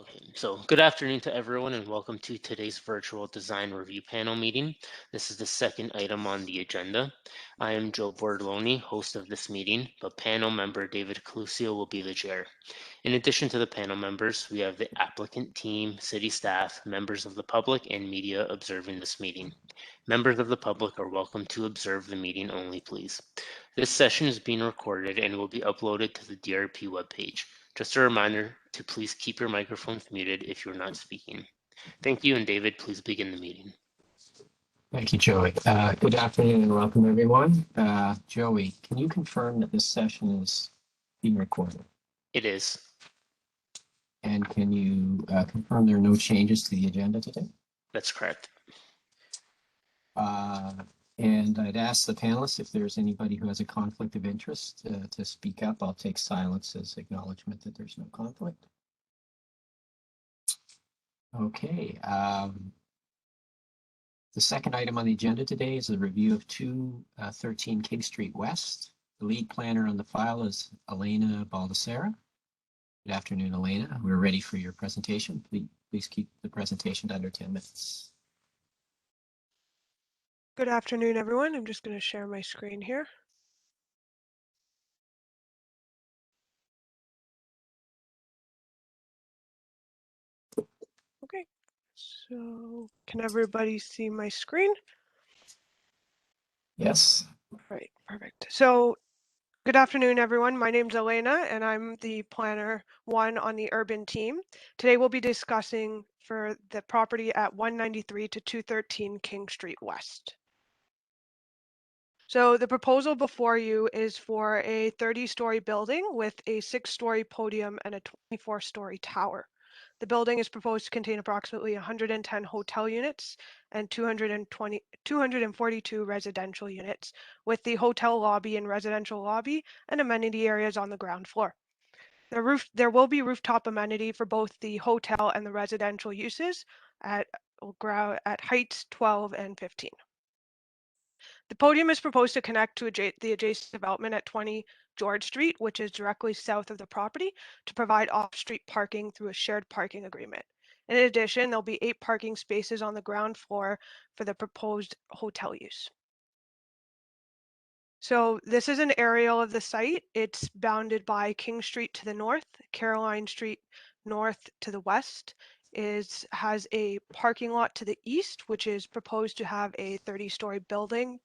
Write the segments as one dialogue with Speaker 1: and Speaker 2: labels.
Speaker 1: Okay, so good afternoon to everyone and welcome to today's virtual design review panel meeting. This is the second item on the agenda. I am Joe Bordoloni, host of this meeting, but panel member David Clusio will be the chair. In addition to the panel members, we have the applicant team, city staff, members of the public, and media observing this meeting. Members of the public are welcome to observe the meeting only, please. This session is being recorded and will be uploaded to the DRP webpage. Just a reminder to please keep your microphones muted if you're not speaking. Thank you, and David, please begin the meeting.
Speaker 2: Thank you, Joey. Good afternoon and welcome, everyone. Joey, can you confirm that this session is being recorded?
Speaker 1: It is.
Speaker 2: And can you confirm there are no changes to the agenda today?
Speaker 1: That's correct.
Speaker 2: And I'd ask the panelists if there's anybody who has a conflict of interest to speak up. I'll take silence as acknowledgement that there's no conflict. Okay. The second item on the agenda today is a review of 213 King Street West. The lead planner on the file is Elena Baldessera. Good afternoon, Elena. We're ready for your presentation. Please keep the presentation to under 10 minutes.
Speaker 3: Good afternoon, everyone. I'm just going to share my screen here. Okay, so can everybody see my screen?
Speaker 2: Yes.
Speaker 3: All right, perfect. So good afternoon, everyone. My name's Elena, and I'm the planner 1 on the urban team. Today we'll be discussing for the property at 193 to 213 King Street West. So the proposal before you is for a 30-story building with a 6-story podium and a 24-story tower. The building is proposed to contain approximately 110 hotel units and 242 residential units, with the hotel lobby and residential lobby and amenity areas on the ground floor. There will be rooftop amenity for both the hotel and the residential uses at heights 12 and 15. The podium is proposed to connect to the adjacent development at 20 George Street, which is directly south of the property, to provide off-street parking through a shared parking agreement. In addition, there'll be 8 parking spaces on the ground floor for the proposed hotel use. So this is an aerial of the site. It's bounded by King Street to the north, Caroline Street north to the west. Has a parking lot to the east, which is proposed to have a 30-story building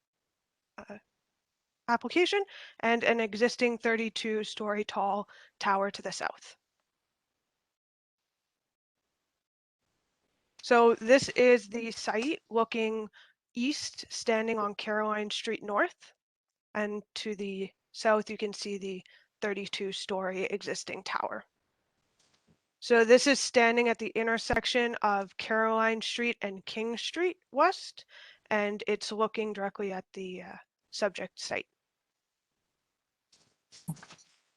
Speaker 3: application, and an existing 32-story tall tower to the south. So this is the site looking east, standing on Caroline Street North, and to the south you can see the 32-story existing tower. So this is standing at the intersection of Caroline Street and King Street West, and it's looking directly at the subject site.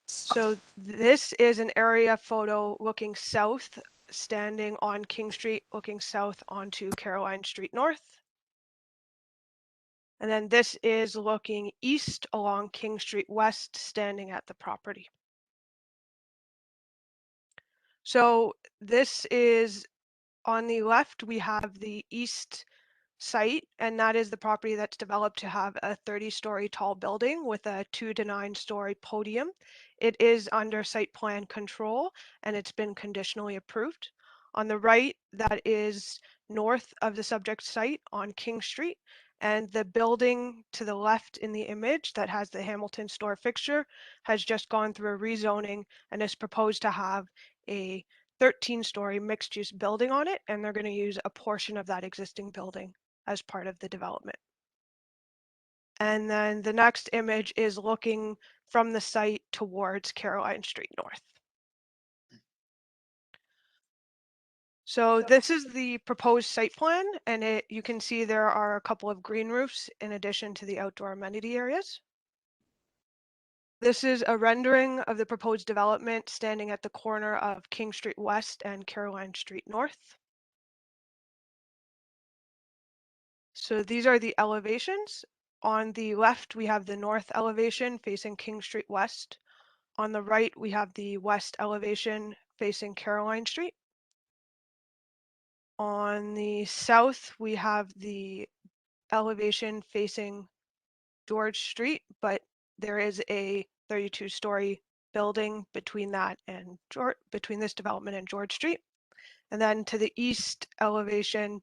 Speaker 3: So this is an area photo looking south, standing on King Street, looking south onto Caroline Street North. And then this is looking east along King Street West, standing at the property. So this is on the left, we have the east site, and that is the property that's developed to have a 30-story tall building with a 2 to 9-story podium. It is under site plan control and it's been conditionally approved. On the right, that is north of the subject site on King Street, and the building to the left in the image that has the Hamilton store fixture has just gone through a rezoning and is proposed to have a 13-story mixed-use building on it, and they're going to use a portion of that existing building as part of the development. And then the next image is looking from the site towards Caroline Street North. So this is the proposed site plan, and you can see there are a couple of green roofs in addition to the outdoor amenity areas. This is a rendering of the proposed development standing at the corner of King Street West and Caroline Street North. So these are the elevations. On the left, we have the north elevation facing King Street West. On the right, we have the west elevation facing Caroline Street. On the south, we have the elevation facing George Street, but there is a 32-story building between that and between this development and George Street. And then to the east elevation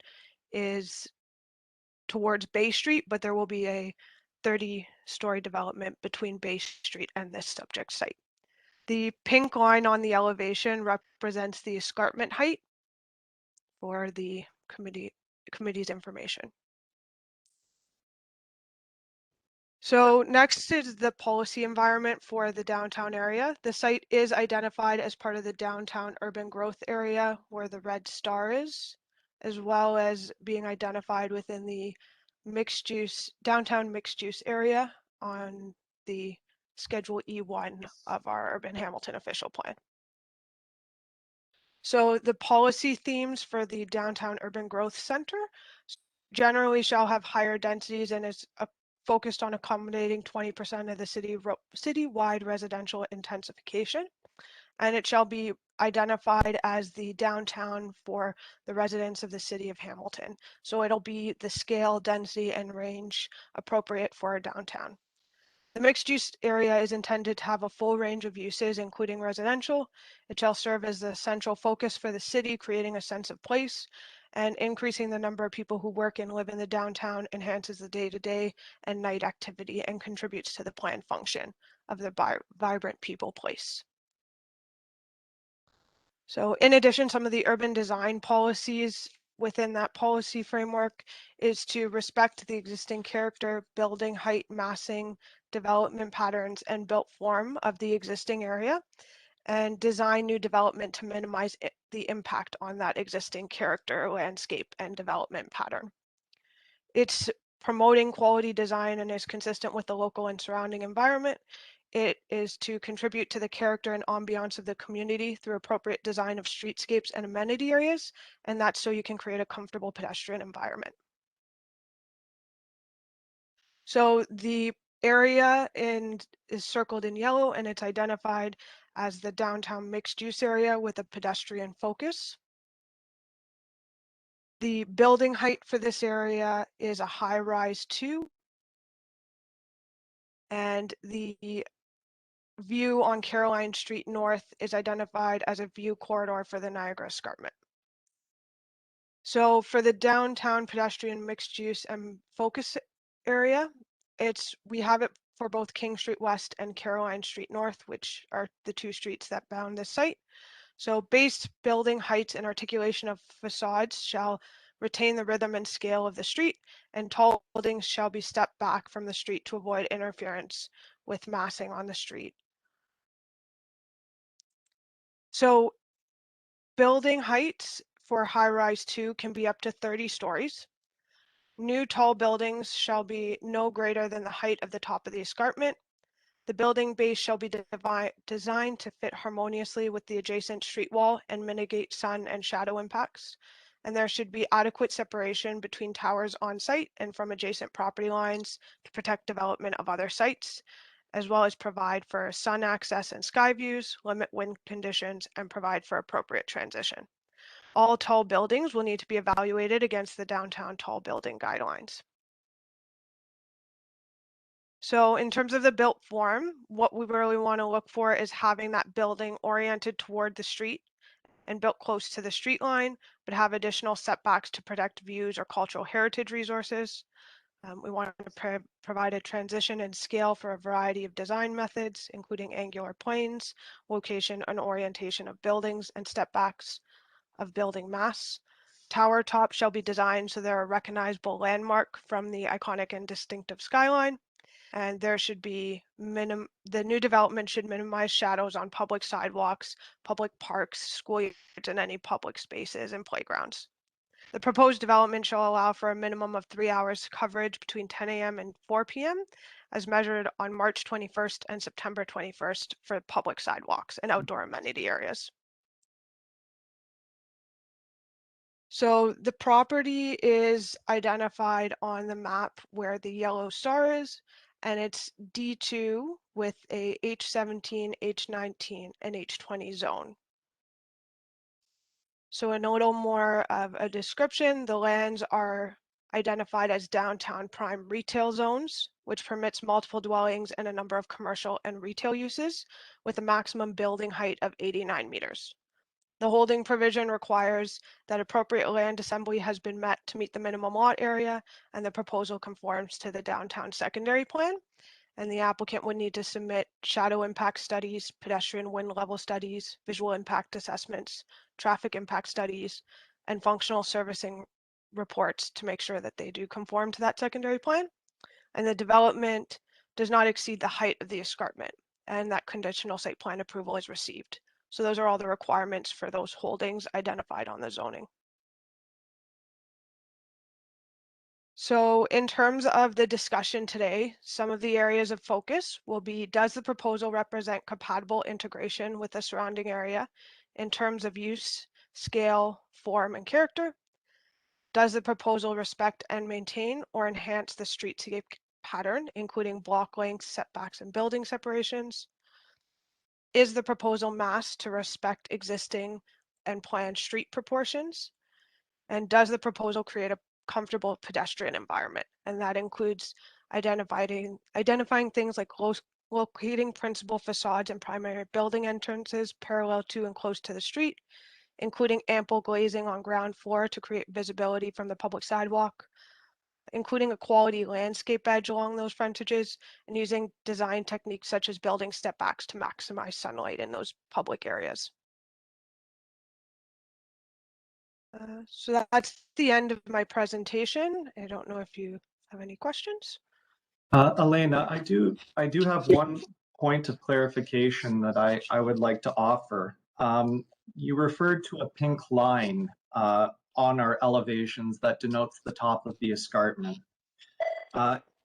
Speaker 3: is towards Bay Street, but there will be a 30-story development between Bay Street and this subject site. The pink line on the elevation represents the escarpment height for the committee's information. So next is the policy environment for the downtown area. The site is identified as part of the downtown urban growth area where the red star is, as well as being identified within the downtown mixed use area on the Schedule E1 of our Urban Hamilton official plan. So the policy themes for the downtown urban growth center generally shall have higher densities and is focused on accommodating 20% of the citywide residential intensification. And it shall be identified as the downtown for the residents of the city of Hamilton. So it'll be the scale, density, and range appropriate for a downtown. The mixed-use area is intended to have a full range of uses, including residential. It shall serve as the central focus for the city, creating a sense of place, and increasing the number of people who work and live in the downtown enhances the day-to-day and night activity and contributes to the planned function of the vibrant people place. So in addition, some of the urban design policies within that policy framework is to respect the existing character, building height, massing, development patterns, and built form of the existing area, and design new development to minimize the impact on that existing character, landscape, and development pattern. It's promoting quality design and is consistent with the local and surrounding environment. It is to contribute to the character and ambiance of the community through appropriate design of streetscapes and amenity areas, and that's so you can create a comfortable pedestrian environment. So the area is circled in yellow, and it's identified as the downtown mixed use area with a pedestrian focus. The building height for this area is a high-rise 2, and the view on Caroline Street North is identified as a view corridor for the Niagara Escarpment. So for the downtown pedestrian mixed use and focus area, we have it for both King Street West and Caroline Street North, which are the two streets that bound this site. So base building heights and articulation of facades shall retain the rhythm and scale of the street, and tall buildings shall be stepped back from the street to avoid interference with massing on the street. So building heights for high-rise 2 can be up to 30 stories. New tall buildings shall be no greater than the height of the top of the escarpment. The building base shall be designed to fit harmoniously with the adjacent street wall and mitigate sun and shadow impacts. And there should be adequate separation between towers on site and from adjacent property lines to protect development of other sites, as well as provide for sun access and sky views, limit wind conditions, and provide for appropriate transition. All tall buildings will need to be evaluated against the downtown tall building guidelines. So in terms of the built form, what we really want to look for is having that building oriented toward the street and built close to the street line, but have additional setbacks to protect views or cultural heritage resources. We want to provide a transition and scale for a variety of design methods, including angular planes, location and orientation of buildings, and stepbacks of building mass. Tower tops shall be designed so they're a recognizable landmark from the iconic and distinctive skyline. And there should be the new development should minimize shadows on public sidewalks, public parks, schoolyards, and any public spaces and playgrounds. The proposed development shall allow for a minimum of 3 hours coverage between 10 a.m. and 4 p.m. as measured on March 21st and September 21st for public sidewalks and outdoor amenity areas. So the property is identified on the map where the yellow star is, and it's D2 with a H17, H19, and H20 zone. So a little more of a description, the lands are identified as downtown prime retail zones, which permits multiple dwellings and a number of commercial and retail uses with a maximum building height of 89 meters. The holding provision requires that appropriate land assembly has been met to meet the minimum lot area, and the proposal conforms to the downtown secondary plan. And the applicant would need to submit shadow impact studies, pedestrian wind level studies, visual impact assessments, traffic impact studies, and functional servicing reports to make sure that they do conform to that secondary plan. And the development does not exceed the height of the escarpment, and that conditional site plan approval is received. So those are all the requirements for those holdings identified on the zoning. So in terms of the discussion today, some of the areas of focus will be, does the proposal represent compatible integration with the surrounding area in terms of use, scale, form, and character? Does the proposal respect and maintain or enhance the streetscape pattern, including block lengths, setbacks, and building separations? Is the proposal massed to respect existing and planned street proportions? And does the proposal create a comfortable pedestrian environment? And that includes identifying things like locating principal facades and primary building entrances parallel to and close to the street, including ample glazing on ground floor to create visibility from the public sidewalk, including a quality landscape edge along those frontages, and using design techniques such as building step backs to maximize sunlight in those public areas. So that's the end of my presentation. I don't know if you have any questions.
Speaker 4: Elena, I do have one point of clarification that I would like to offer. You referred to a pink line on our elevations that denotes the top of the escarpment.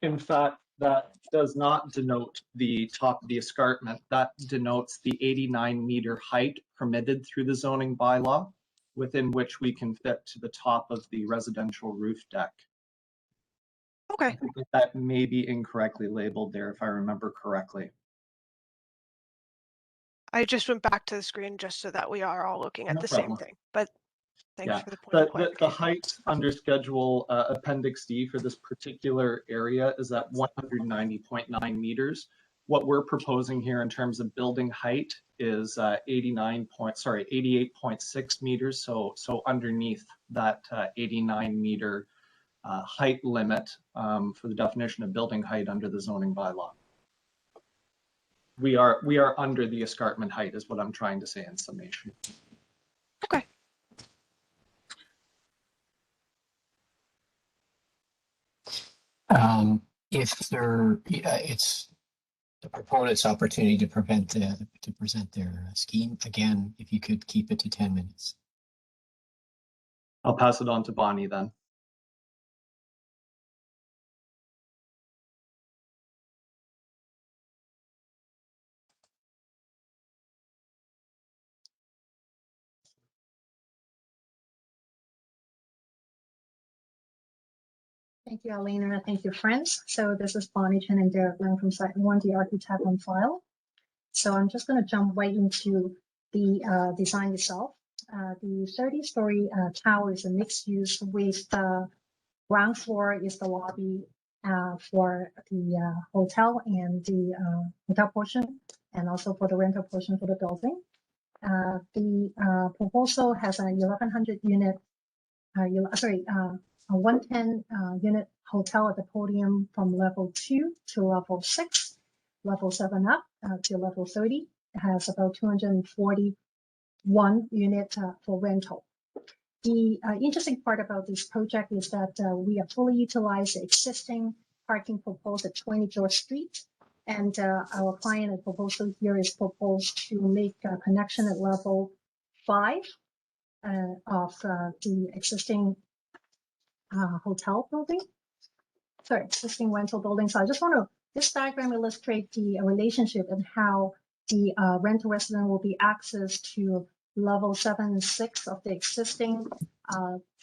Speaker 4: In fact, that does not denote the top of the escarpment. That denotes the 89-meter height permitted through the zoning bylaw, within which we can fit to the top of the residential roof deck.
Speaker 3: Okay.
Speaker 4: I think that may be incorrectly labeled there, if I remember correctly.
Speaker 3: I just went back to the screen just so that we are all looking at
Speaker 4: No
Speaker 3: the
Speaker 4: problem.
Speaker 3: same thing, but thanks for the point of clarification.
Speaker 4: The height under schedule appendix D for this particular area is at 190.9 meters. What we're proposing here in terms of building height is 88.6 meters. So underneath that 89-meter height limit for the definition of building height under the zoning bylaw. We are under the escarpment height is what I'm trying to say in summation.
Speaker 3: Okay.
Speaker 2: It's the proponent's opportunity to present their scheme. Again, if you could keep it to 10 minutes.
Speaker 4: I'll pass it on to Bonnie then.
Speaker 5: Thank you, Alina. Thank you, friends. So this is Bonnie Chen and Derek Leung from Site 1, the architect on file. So I'm just going to jump right into the design itself. The 30-story tower is a mixed use with the ground floor is the lobby for the hotel and the hotel portion, and also for the rental portion for the building. The proposal has a 1,100 unit, a 110 unit hotel at the Podium from level 2 to level 6, level 7 up to level 30. It has about 241 units for rental. The interesting part about this project is that we have fully utilized the existing parking proposed at 20 George Street. And our client and proposal here is proposed to make a connection at level 5 of the existing hotel building. Sorry, existing rental building. So I just want to, this diagram illustrates the relationship and how the rental resident will be accessed to level 7 and 6 of the existing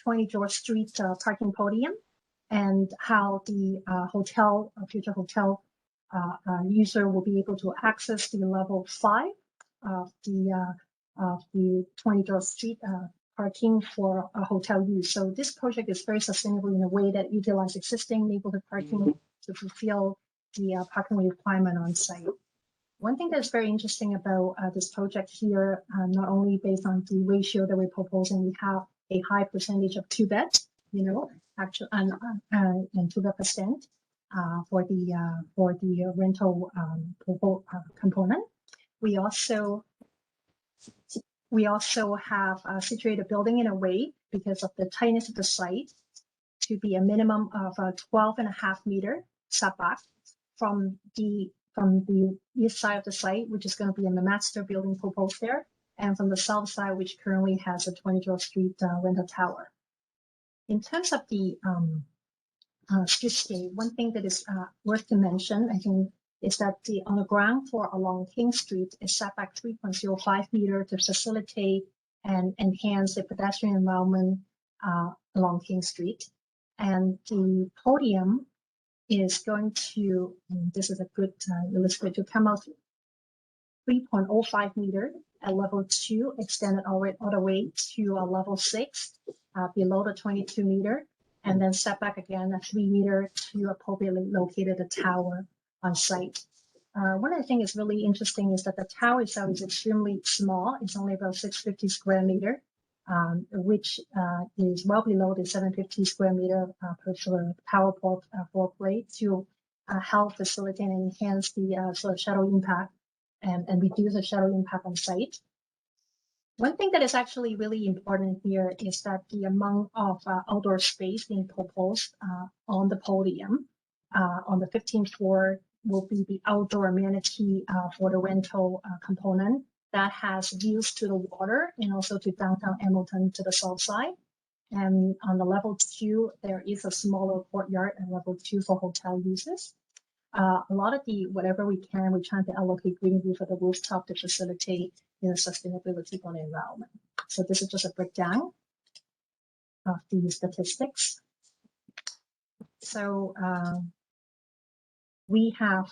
Speaker 5: 20 George Street parking podium, and how the future hotel user will be able to access the level 5 of the 20 George Street parking for a hotel use. So this project is very sustainable in a way that utilizes existing neighborhood parking to fulfill the parking requirement on site. One thing that's very interesting about this project here, not only based on the ratio that we're proposing, we have a high percentage of 2-bed, actually, and 2-bed percent for the rental component. We also have situated a building in a way, because of the tightness of the site, to be a minimum of 12.5 meter setback from the east side of the site, which is going to be in the master building proposed there, and from the south side, which currently has a 20 George Street rental tower. In terms of the streetscape, one thing that is worth to mention, I think, is that on the ground floor along King Street is set back 3.05 meter to facilitate and enhance the pedestrian environment along King Street. And the podium is going to, and this is a good illustrator, to come out 3.05 meter at level 2, extended all the way to level 6 below the 22 meter, and then set back again a 3 meter to appropriately located a tower on site. One of the things that's really interesting is that the tower itself is extremely small. It's only about 650 square meter, which is well below the 750 square meter per tower floor plate to help facilitate and enhance the sort of shuttle impact and reduce the shuttle impact on site. One thing that is actually really important here is that the amount of outdoor space being proposed on the podium on the 15th floor will be the outdoor amenity for the rental component that has views to the water and also to downtown Hamilton to the south side. And on the level 2, there is a smaller courtyard and level 2 for hotel uses. A lot of whatever we can, we're trying to allocate green roof at the rooftop to facilitate sustainability for the environment. So this is just a breakdown of the statistics. So we have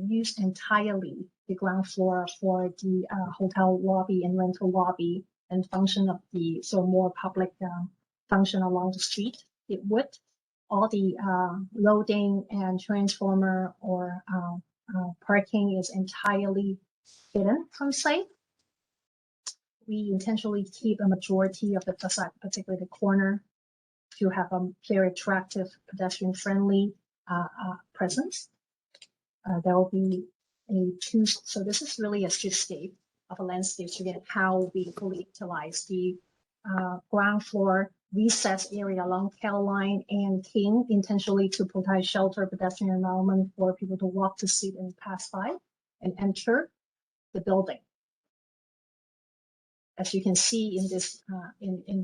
Speaker 5: used entirely the ground floor for the hotel lobby and rental lobby and function of the more public function along the street. It would. All the loading and transformer or parking is entirely hidden from site. We intentionally keep a majority of the facade, particularly the corner, to have a very attractive pedestrian-friendly presence. There will be so this is really a streetscape of a landscape to get how we fully utilize the ground floor recess area along Skyline and King, intentionally to provide shelter pedestrian environment for people to walk to, sit, and pass by and enter the building. As you can see in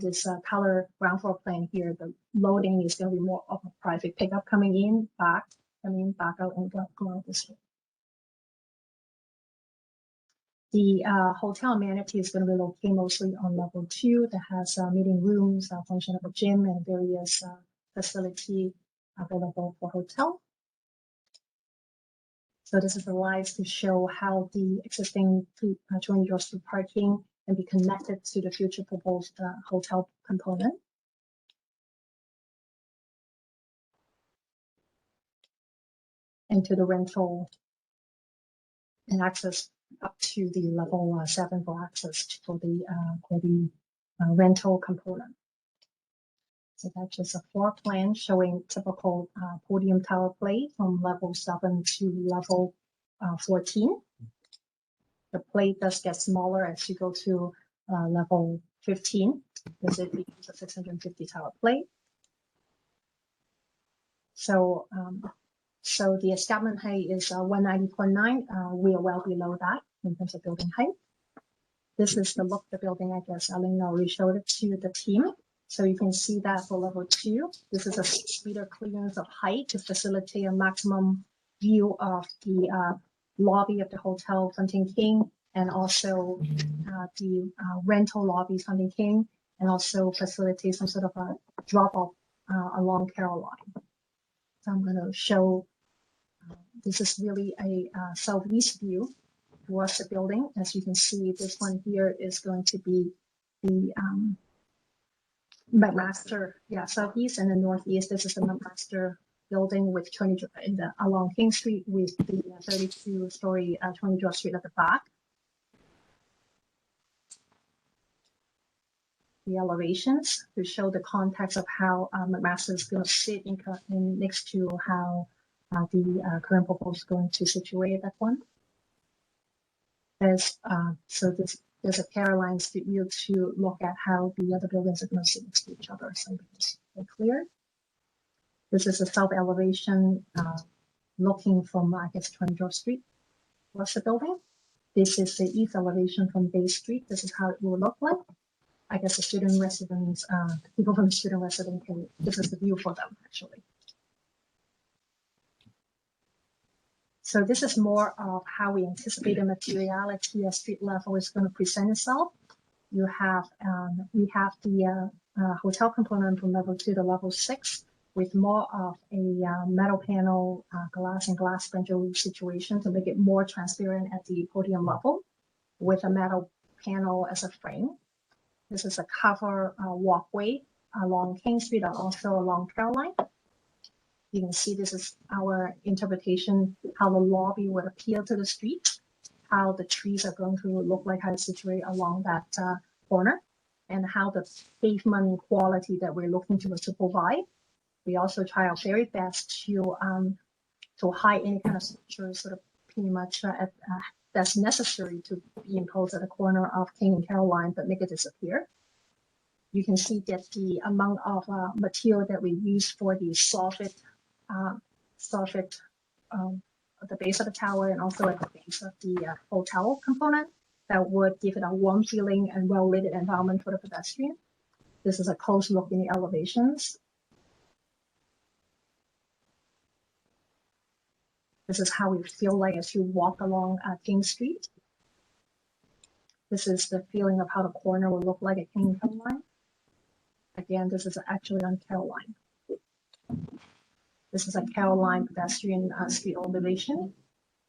Speaker 5: this color ground floor plan here, the loading is going to be more of a private pickup coming back out, and go out this way. The hotel amenity is going to be located mostly on level 2 that has meeting rooms, function of a gym, and various facility available for hotel. So this is a slide to show how the existing 20 George Street parking can be connected to the future proposed hotel component. And to the rental and access up to the level 7 for access for the rental component. So that's just a floor plan showing typical podium tower plate from level 7 to level 14. The plate does get smaller as you go to level 15 because it becomes a 650 tower plate. So so the escarpment height is 190.9. We are well below that in terms of building height. This is the look of the building. I guess Ellen already showed it to the team. So you can see that for level 2, this is a 6 meter clearance of height to facilitate a maximum view of the lobby of the hotel fronting King, and also the rental lobby fronting King, and also facilitate some sort of a drop-off along Caroline. So I'm going to show, this is really a southeast view towards the building. As you can see, this one here is going to be the McMaster, yeah, southeast and the northeast. This is the McMaster building with 20 along King Street with the 32-story 20 George Street at the back. The elevations to show the context of how McMaster is going to sit in next to how the current proposal is going to situate that one. There's a Caroline Street view to look at how the other buildings are going to sit next to each other, so it's clear. This is a south elevation looking from, I guess, 20 George Street. What's the building? This is the east elevation from Bay Street. This is how it will look like. I guess the student residents, people from the student resident can, this is the view for them actually. So this is more of how we anticipate the materiality at street level is going to present itself. You have, we have the hotel component from level 2 to level 6 with more of a metal panel, glass and glass bencher situation to make it more transparent at the podium level with a metal panel as a frame. This is a cover walkway along King Street and also along Caroline. You can see this is our interpretation, how the lobby would appeal to the street, how the trees are going to look like, how it's situated along that corner, and how the pavement quality that we're looking to provide. We also try our very best to hide any kind of structures sort of pretty much that's necessary to be imposed at the corner of King and Caroline, but make it disappear. You can see that the amount of material that we use for the soffit at the base of the tower and also at the base of the hotel component that would give it a warm feeling and well-lit environment for the pedestrian. This is a close look in the elevations. This is how we feel like as you walk along King Street. This is the feeling of how the corner will look like at King and Caroline. Again, this is actually on Caroline. This is a Caroline pedestrian street elevation.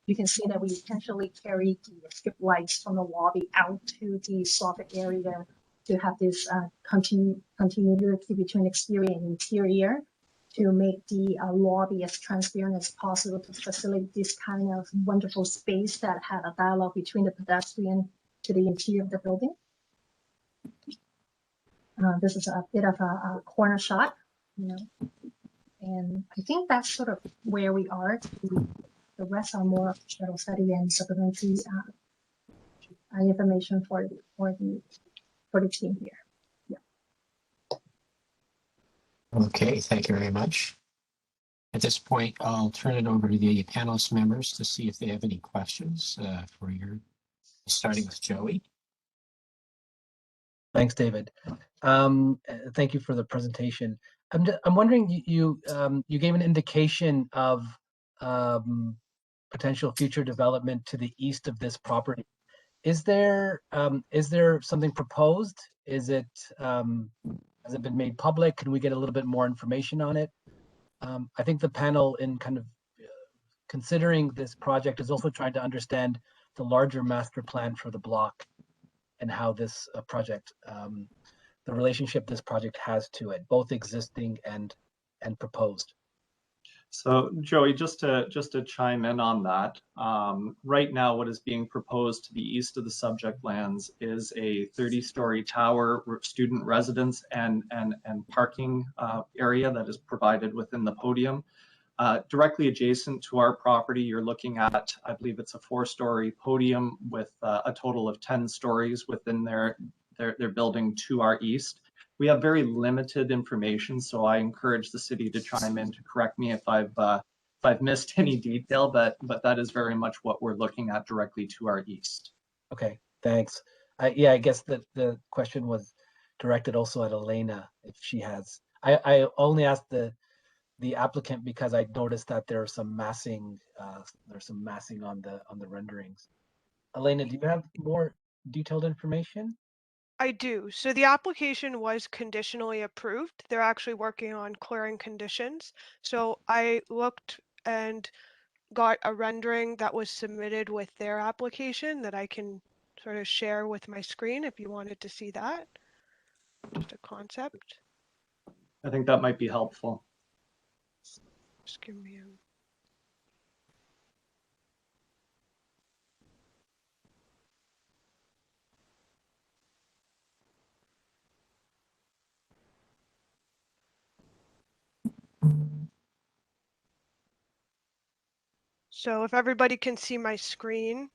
Speaker 5: You can see that we intentionally carry the strip lights from the lobby out to the soffit area to have this continuity between exterior and interior to make the lobby as transparent as possible to facilitate this kind of wonderful space that had a dialogue between the pedestrian to the interior of the building. This is a bit of a corner shot, you know, and I think that's sort of where we are. The rest are more shadow study and supplementary information for the team here.
Speaker 2: Okay, thank you very much. At this point, I'll turn it over to the panelist members to see if they have any questions for your, starting with Joey.
Speaker 6: Thanks, David. Thank you for the presentation. I'm wondering, you gave an indication of potential future development to the east of this property. Is there something proposed? Is it has it been made public? Can we get a little bit more information on it? I think the panel, in kind of considering this project, is also trying to understand the larger master plan for the block and how this project, the relationship this project has to it, both existing and proposed.
Speaker 4: So Joey, just to chime in on that, right now what is being proposed to the east of the subject lands is a 30-story tower, student residence and parking area that is provided within the podium. Directly adjacent to our property, you're looking at, I believe it's a 4-story podium with a total of 10 stories within their building to our east. We have very limited information, so I encourage the city to chime in to correct me if I've missed any detail, but that is very much what we're looking at directly to our east.
Speaker 6: Okay, thanks. Yeah, I guess that the question was directed also at Elena, if she has. I only asked the applicant because I noticed that there's some massing on the renderings. Elena, do you have more detailed information?
Speaker 3: I do. So the application was conditionally approved. They're actually working on clearing conditions. So I looked and got a rendering that was submitted with their application that I can sort of share with my screen if you wanted to see that. Just a concept.
Speaker 4: I think that might be helpful.
Speaker 3: Just give me a... So if everybody can see my screen,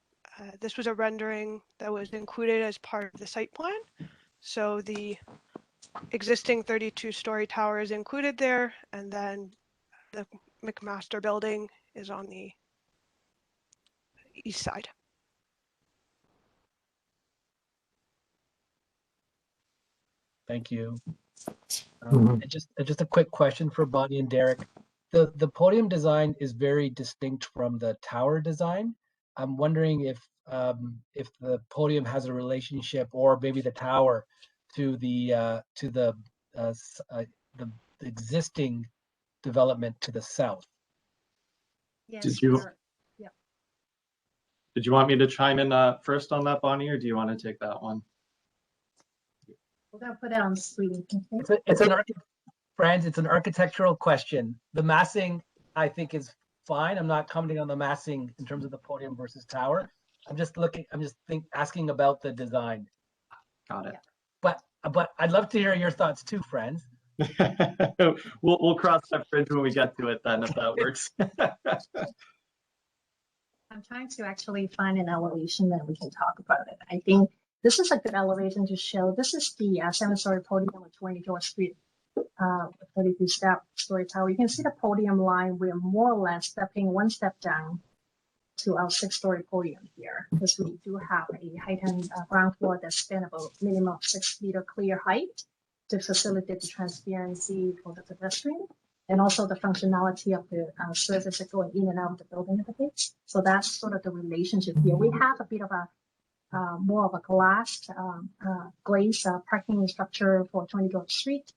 Speaker 3: this was a rendering that was included as part of the site plan. So the existing 32-story tower is included there, and then the McMaster building is on the east side.
Speaker 6: Thank you.
Speaker 2: Mhm.
Speaker 6: And just a quick question for Bonnie and Derek. The podium design is very distinct from the tower design. I'm wondering if the podium has a relationship, or maybe the tower, to the existing development to the south.
Speaker 5: Yes,
Speaker 4: Did you-
Speaker 5: we're-
Speaker 4: Did you want me to chime in first on that, Bonnie, or do you want to take that one?
Speaker 5: we're gonna put it on screen.
Speaker 6: Franz, it's an architectural question. The massing, I think, is fine. I'm not commenting on the massing in terms of the podium versus tower. I'm just asking about the design.
Speaker 4: Got it.
Speaker 6: But I'd love to hear your thoughts too, Franz.
Speaker 4: We'll cross that bridge when we get to it then, if that works.
Speaker 5: I'm trying to actually find an elevation that we can talk about it. I think this is a good elevation to show. This is the 7-story podium at 20 George Street, 32-story tower. You can see the podium line. We're more or less stepping one step down to our 6-story podium here, because we do have a heightened ground floor that's span about minimum 6 meter clear height to facilitate the transparency for the pedestrian, and also the functionality of the services going in and out of the building at the base. So that's sort of the relationship here. We have a bit of a more of a glaze parking structure for 20 George Street.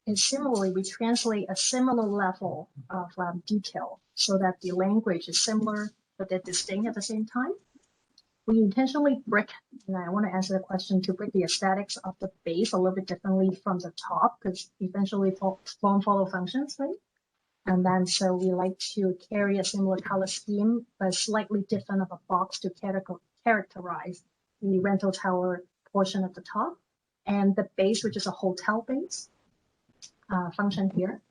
Speaker 5: And similarly, we translate a similar level of detail so that the language is similar, but they're distinct at the same time. We intentionally break, and I want to answer the question, to break the aesthetics of the base a little bit differently from the top, because eventually form follow functions, right? And then so we like to carry a similar color scheme, but slightly different of a box to characterize the rental tower portion at the top, and the base, which is a hotel base function here,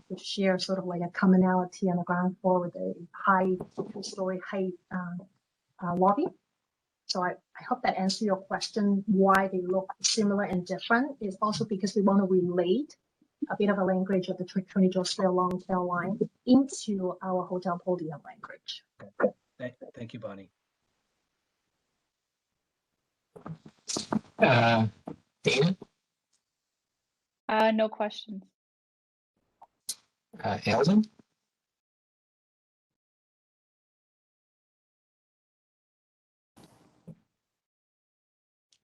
Speaker 5: which shares sort of like a commonality on the ground floor with a high 2-story height lobby. So I hope that answers your question. Why they look similar and different is also because we want to relate a bit of a language of the 20 George Street long tail line into our hotel podium language.
Speaker 6: Thank you, Bonnie.
Speaker 2: Dana?
Speaker 7: No questions.
Speaker 2: Alvin?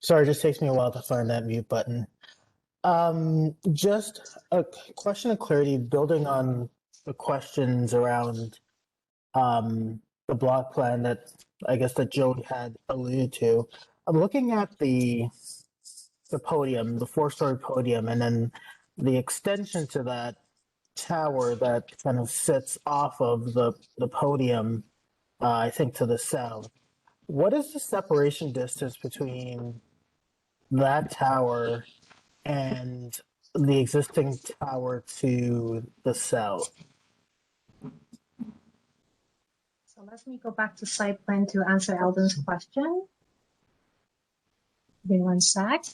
Speaker 8: Sorry, it just takes me a while to find that mute button. Just a question of clarity, building on the questions around the block plan that I guess that Joe had alluded to. I'm looking at the podium, the 4-story podium, and then the extension to that tower that kind of sits off of the podium, I think to the south. What is the separation distance between that tower and the existing tower to the south?
Speaker 5: So let me go back to site plan to answer Alden's question. Give me one sec.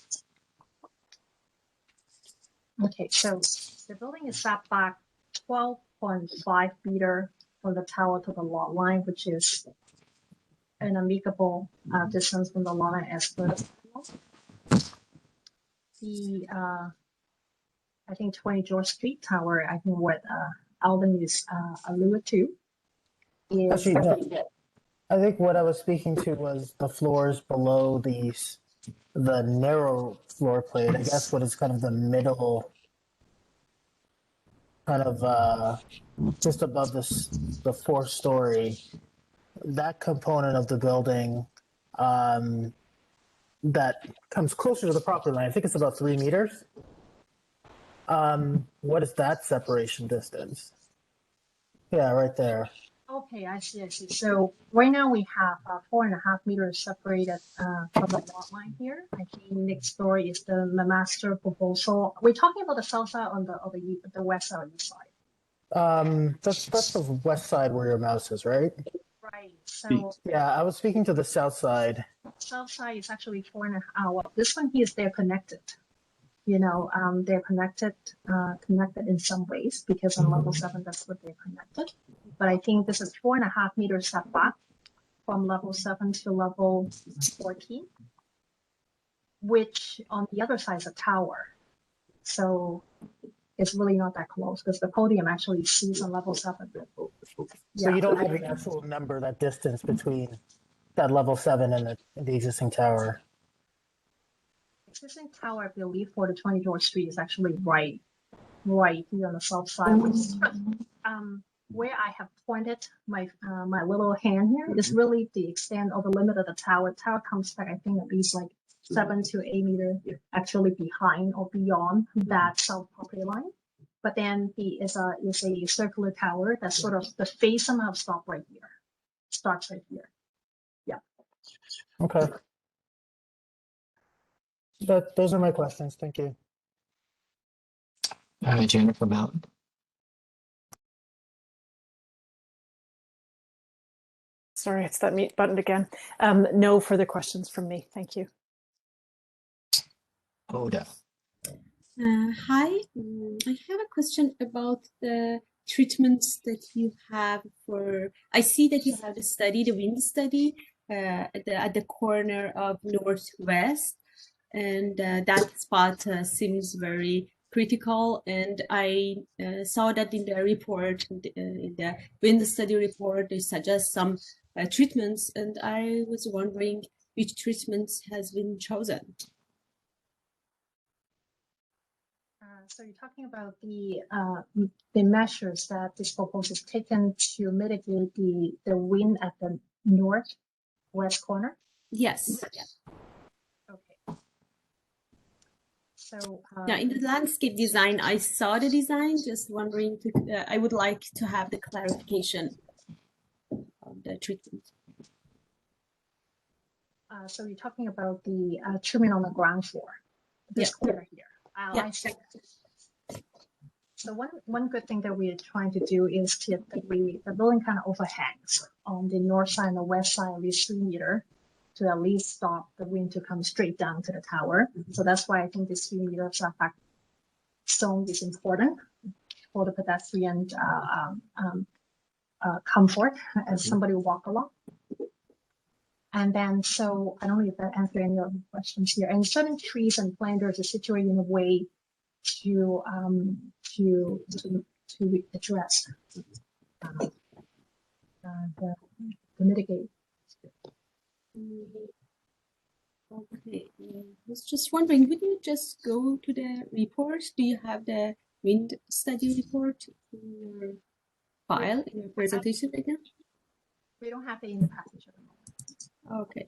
Speaker 5: Okay, so the building is set back 12.5 meter from the tower to the lot line, which is an amicable distance from the lot line as per the I think 20 George Street Tower, I think what Alden is alluded to is
Speaker 8: Actually, no. I think what I was speaking to was the floors below the narrow floor plate. I guess what is kind of the middle, kind of just above the 4-story, that component of the building that comes closer to the property line. I think it's about 3 meters. What is that separation distance? Yeah, right there.
Speaker 5: Okay, I see, I see. So right now we have 4.5 meters separated from the lot line here. I think next door is the master proposal. We're talking about the south side on the west side or east side.
Speaker 8: That's the west side where your mouse is, right?
Speaker 5: Right. So
Speaker 8: Yeah, I was speaking to the south side.
Speaker 5: south side is actually 4.5. Well, this one here is they're connected. You know, they're connected in some ways because on level 7 that's what they're connected. But I think this is 4.5 meters setback from level 7 to level 14, which on the other side is a tower. So it's really not that close because the podium actually sees on level 7.
Speaker 8: So you don't have an actual number, that distance between that level 7 and the existing tower.
Speaker 5: Existing tower, I believe, for the 20 George Street is actually right here on the south side. Where I have pointed my my little hand here is really the extent of the limit of the tower. The tower comes back, I think, at least like 7 to 8 meters actually behind or beyond that south property line. But then is a circular tower that's sort of the face somehow starts right here. Yeah.
Speaker 8: Okay. Those are my questions. Thank you.
Speaker 2: Jennifer Mountain.
Speaker 9: Sorry, it's that mute button again. No further questions from me. Thank you.
Speaker 2: Hoda.
Speaker 10: Hi, I have a question about the treatments that you have for, I see that you have the wind study at the corner of Northwest, and that spot seems very critical, and I saw that in the report, in the wind study report, they suggest some treatments, and I was wondering which treatments has been chosen.
Speaker 5: So you're talking about the measures that this proposal is taken to mitigate the wind at the northwest corner?
Speaker 10: Yes.
Speaker 5: Okay. So
Speaker 10: now in the landscape design, I saw the design, just wondering, I would like to have the clarification of the treatment.
Speaker 5: So you're talking about the treatment on the ground floor, this corner here. I see. So one good thing that we're trying to do is the building kind of overhangs on the north side and the west side at least 3 meters to at least stop the wind to come straight down to the tower. So that's why I think this 3 meter setback zone is important for the pedestrian comfort as somebody will walk along. And then, so I don't know if that answered any of the questions here. And certain trees and planters are situated in a way to address to mitigate.
Speaker 10: Okay, I was just wondering, would you just go to the report? Do you have the wind study report in your file, in your presentation right now?
Speaker 5: We don't have it in the package at the moment.
Speaker 10: Okay.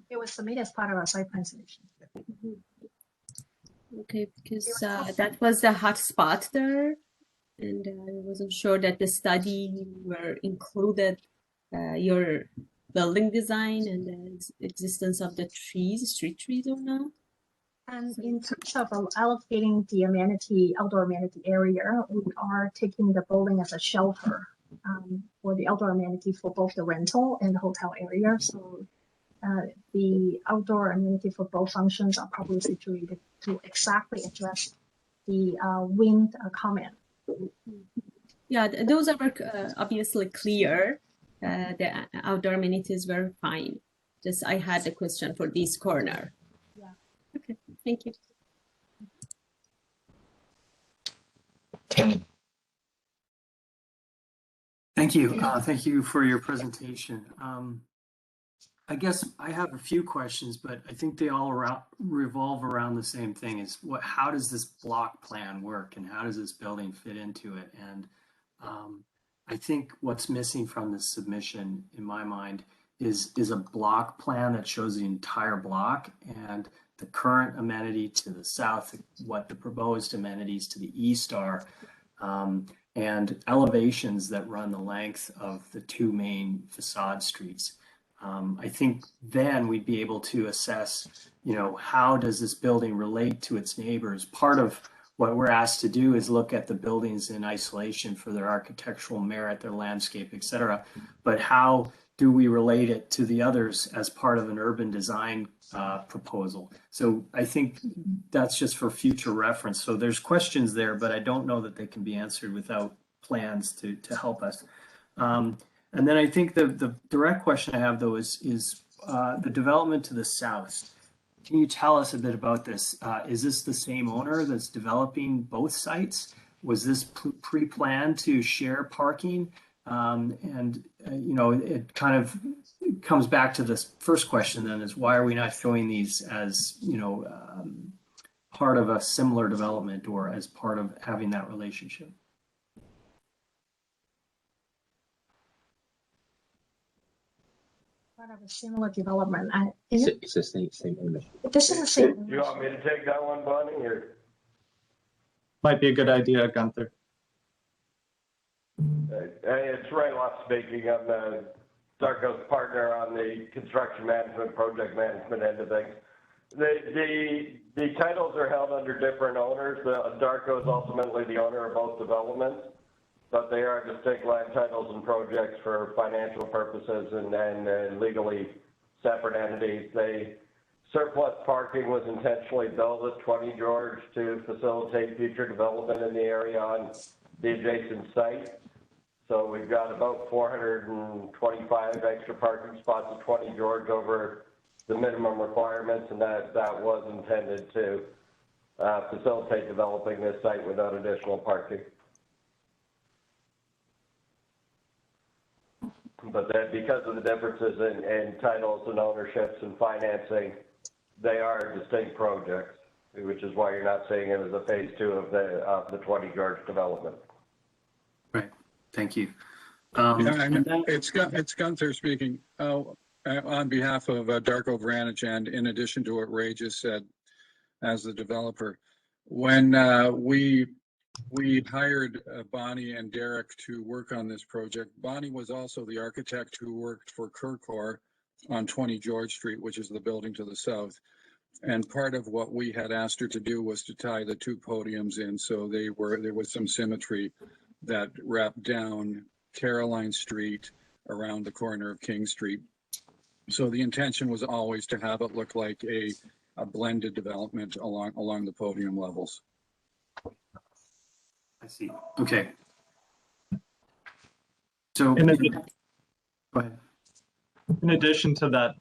Speaker 5: It was submitted as part of our site plan submission.
Speaker 10: Okay, because that was the hot spot there, and I wasn't sure that the study were included your building design and the existence of the trees, street trees or not.
Speaker 5: And in terms of allocating the amenity, outdoor amenity area, we are taking the building as a shelter for the outdoor amenity for both the rental and the hotel area. So the outdoor amenity for both functions are probably situated to exactly address the wind comment.
Speaker 10: Yeah, those are obviously clear. The outdoor amenities were fine. Just I had a question for this corner.
Speaker 5: Yeah.
Speaker 10: Okay, thank you.
Speaker 2: Ken.
Speaker 11: Thank you. Thank you for your presentation. I guess I have a few questions, but I think they all revolve around the same thing. Is how does this block plan work, and how does this building fit into it? And I think what's missing from this submission, in my mind, is a block plan that shows the entire block, and the current amenity to the south, what the proposed amenities to the east are, and elevations that run the length of the two main facade streets. I think then we'd be able to assess, how does this building relate to its neighbors? Part of what we're asked to do is look at the buildings in isolation for their architectural merit, their landscape, et cetera. But how do we relate it to the others as part of an urban design proposal? So I think that's just for future reference. So there's questions there, but I don't know that they can be answered without plans to help us. And then I think the direct question I have, though, is the development to the south. Can you tell us a bit about this? Is this the same owner that's developing both sites? Was this pre-planned to share parking? It kind of comes back to this first question then, is why are we not showing these as, part of a similar development or as part of having that relationship?
Speaker 5: Part of a similar development.
Speaker 2: It's the same ownership.
Speaker 5: This is the same.
Speaker 12: You want me to take that one, Bonnie? Or?
Speaker 4: Might be a good idea, Gunther.
Speaker 12: It's Ray Loft speaking. I'm the Darko's partner on the construction management, project management end of things. The titles are held under different owners. Darko is ultimately the owner of both developments, but they are distinct land titles and projects for financial purposes and legally separate entities. Surplus parking was intentionally built at 20 George to facilitate future development in the area on the adjacent site. So we've got about 425 extra parking spots at 20 George over the minimum requirements, and that was intended to facilitate developing this site without additional parking. But that because of the differences in titles and ownerships and financing, they are distinct projects, which is why you're not seeing it as a phase two of the 20 George development.
Speaker 11: Right. Thank you.
Speaker 13: It's Gunther speaking. On behalf of Darko Vranich, and in addition to what Ray just said, as the developer, when we hired Bonnie and Derek to work on this project. Bonnie was also the architect who worked for Kirkor on 20 George Street, which is the building to the south. And part of what we had asked her to do was to tie the two podiums in, so there was some symmetry that wrapped down Caroline Street around the corner of King Street. So the intention was always to have it look like a blended development along the podium levels.
Speaker 11: I see. Okay. So
Speaker 4: go
Speaker 11: ahead.
Speaker 4: In addition to that,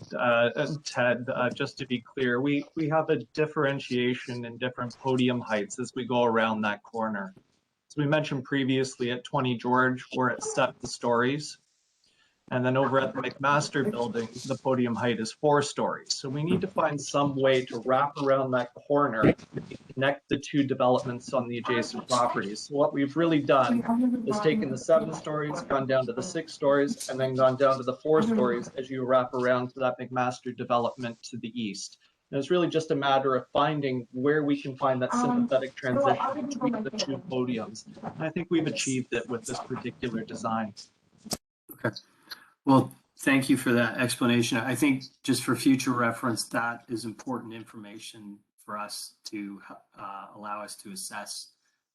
Speaker 4: Ted, just to be clear, we have a differentiation in different podium heights as we go around that corner. So we mentioned previously at 20 George, we're at 7 stories. And then over at the McMaster building, the podium height is 4 stories. So we need to find some way to wrap around that corner and connect the two developments on the adjacent properties. So what we've really done is taken the 7 stories, gone down to the 6 stories, and then gone down to the 4 stories as you wrap around to that McMaster development to the east. And it's really just a matter of finding where we can find that sympathetic transition between the two podiums. And I think we've achieved it with this particular design.
Speaker 11: Okay. Well, thank you for that explanation. I think just for future reference, that is important information for us to allow us to assess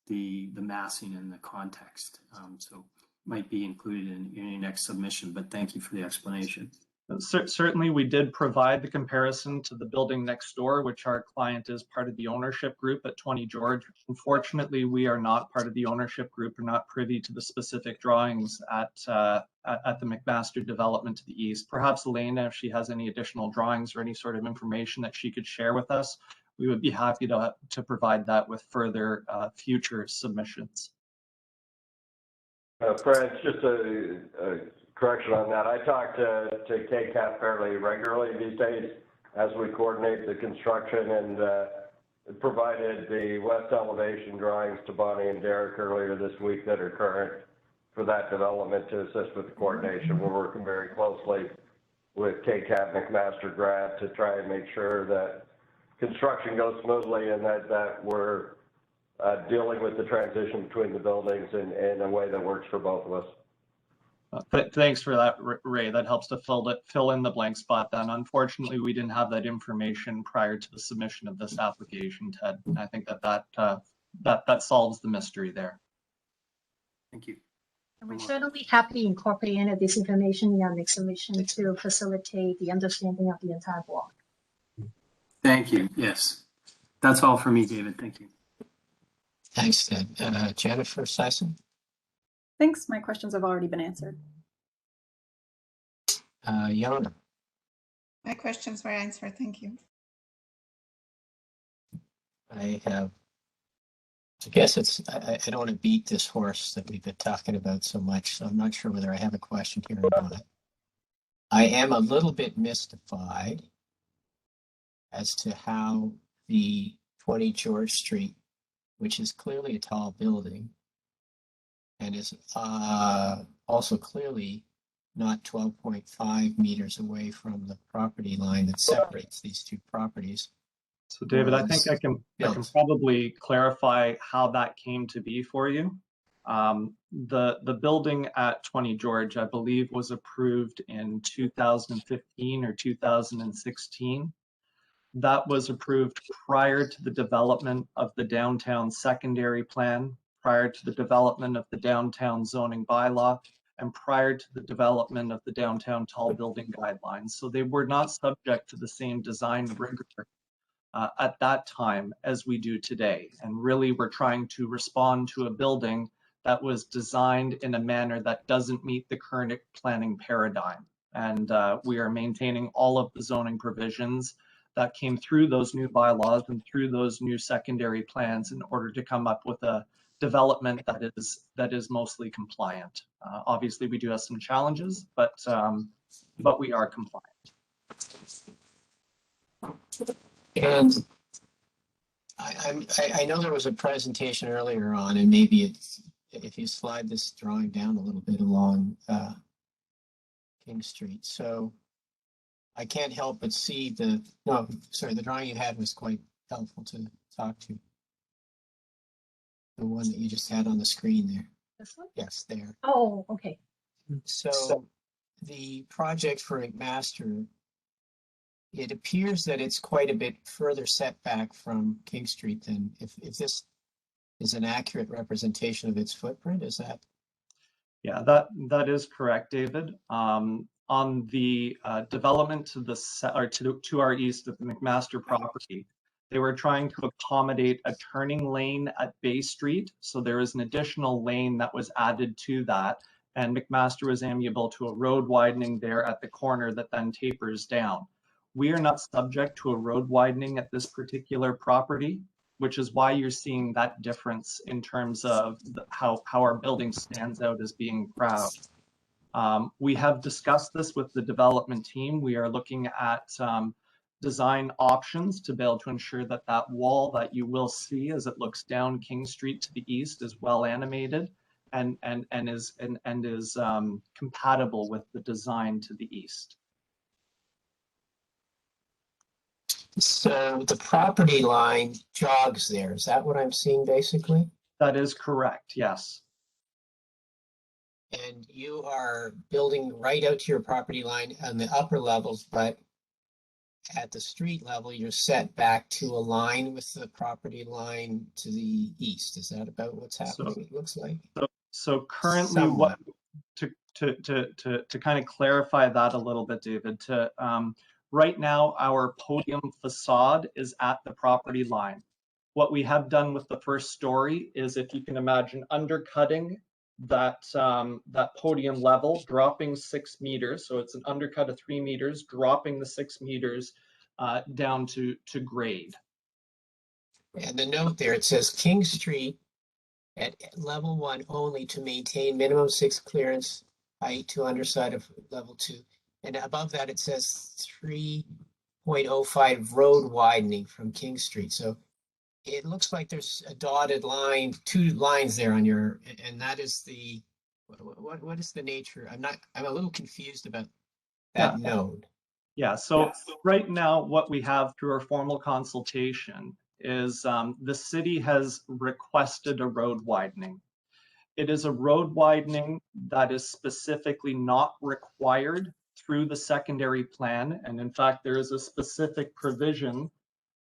Speaker 11: the massing and the context. So might be included in your next submission, but thank you for the explanation.
Speaker 4: Certainly, we did provide the comparison to the building next door, which our client is part of the ownership group at 20 George. Unfortunately, we are not part of the ownership group. We're not privy to the specific drawings at the McMaster development to the east. Perhaps Elena, if she has any additional drawings or any sort of information that she could share with us, we would be happy to provide that with further future submissions.
Speaker 12: Fred, just a correction on that. I talk to KCAP fairly regularly these days as we coordinate the construction, and provided the west elevation drawings to Bonnie and Derek earlier this week that are current for that development to assist with the coordination. We're working very closely with KCAP McMaster Grad to try and make sure that construction goes smoothly and that we're dealing with the transition between the buildings in a way that works for both of us.
Speaker 4: Thanks for that, Ray. That helps to fill in the blank spot then. Unfortunately, we didn't have that information prior to the submission of this application, Ted. And I think that solves the mystery there.
Speaker 11: Thank you.
Speaker 5: And we're certainly happy incorporating this information in our next submission to facilitate the understanding of the entire block.
Speaker 11: Thank you. Yes. That's all for me, David. Thank you.
Speaker 2: Thanks, Ted. Jennifer Sison?
Speaker 14: Thanks. My questions have already been answered.
Speaker 2: Yona?
Speaker 15: My questions were answered. Thank you.
Speaker 2: I guess I don't want to beat this horse that we've been talking about so much, so I'm not sure whether I have a question here or not. I am a little bit mystified as to how the 20 George Street, which is clearly a tall building and is also clearly not 12.5 meters away from the property line that separates these two properties.
Speaker 4: So David, I think I can probably clarify how that came to be for you. The building at 20 George, I believe, was approved in 2015 or 2016. That was approved prior to the development of the downtown secondary plan, prior to the development of the downtown zoning bylaw, and prior to the development of the downtown tall building guidelines. So they were not subject to the same design rigor at that time as we do today. And really, we're trying to respond to a building that was designed in a manner that doesn't meet the current planning paradigm. And we are maintaining all of the zoning provisions that came through those new bylaws and through those new secondary plans in order to come up with a development that is mostly compliant. Obviously, we do have some challenges, but we are compliant.
Speaker 2: And I know there was a presentation earlier on, and maybe it's, if you slide this drawing down a little bit along King Street. So I can't help but see the drawing you had was quite helpful to talk to. The one that you just had on the screen there.
Speaker 5: This one?
Speaker 2: Yes, there.
Speaker 5: Oh, okay.
Speaker 2: So the project for McMaster, it appears that it's quite a bit further set back from King Street than if this is an accurate representation of its footprint, is that?
Speaker 4: Yeah, that is correct, David. On the development to our east of the McMaster property, they were trying to accommodate a turning lane at Bay Street. So there is an additional lane that was added to that. And McMaster was amiable to a road widening there at the corner that then tapers down. We are not subject to a road widening at this particular property, which is why you're seeing that difference in terms of how our building stands out as being proud. We have discussed this with the development team. We are looking at design options to be able to ensure that that wall that you will see as it looks down King Street to the east is well animated and is compatible with the design to the east.
Speaker 2: So the property line jogs there. Is that what I'm seeing basically?
Speaker 4: That is correct, yes.
Speaker 2: And you are building right out to your property line on the upper levels, but at the street level, you're set back to align with the property line to the east. Is that about what's happening? It looks like.
Speaker 4: So currently,
Speaker 2: somewhat.
Speaker 4: To kind of clarify that a little bit, David, right now, our podium facade is at the property line. What we have done with the first story is, if you can imagine, undercutting that podium level, dropping 6 meters. So it's an undercut of 3 meters, dropping the 6 meters down to grade.
Speaker 2: And the note there, it says King Street at level 1 only to maintain minimum 6 clearance height to underside of level 2. And above that, it says 3.05 road widening from King Street. So it looks like there's a dotted line, 2 lines there on your, and that is the, what is the nature? I'm a little confused about that node.
Speaker 4: Yeah, so right now what we have through our formal consultation is the city has requested a road widening. It is a road widening that is specifically not required through the secondary plan. And in fact, there is a specific provision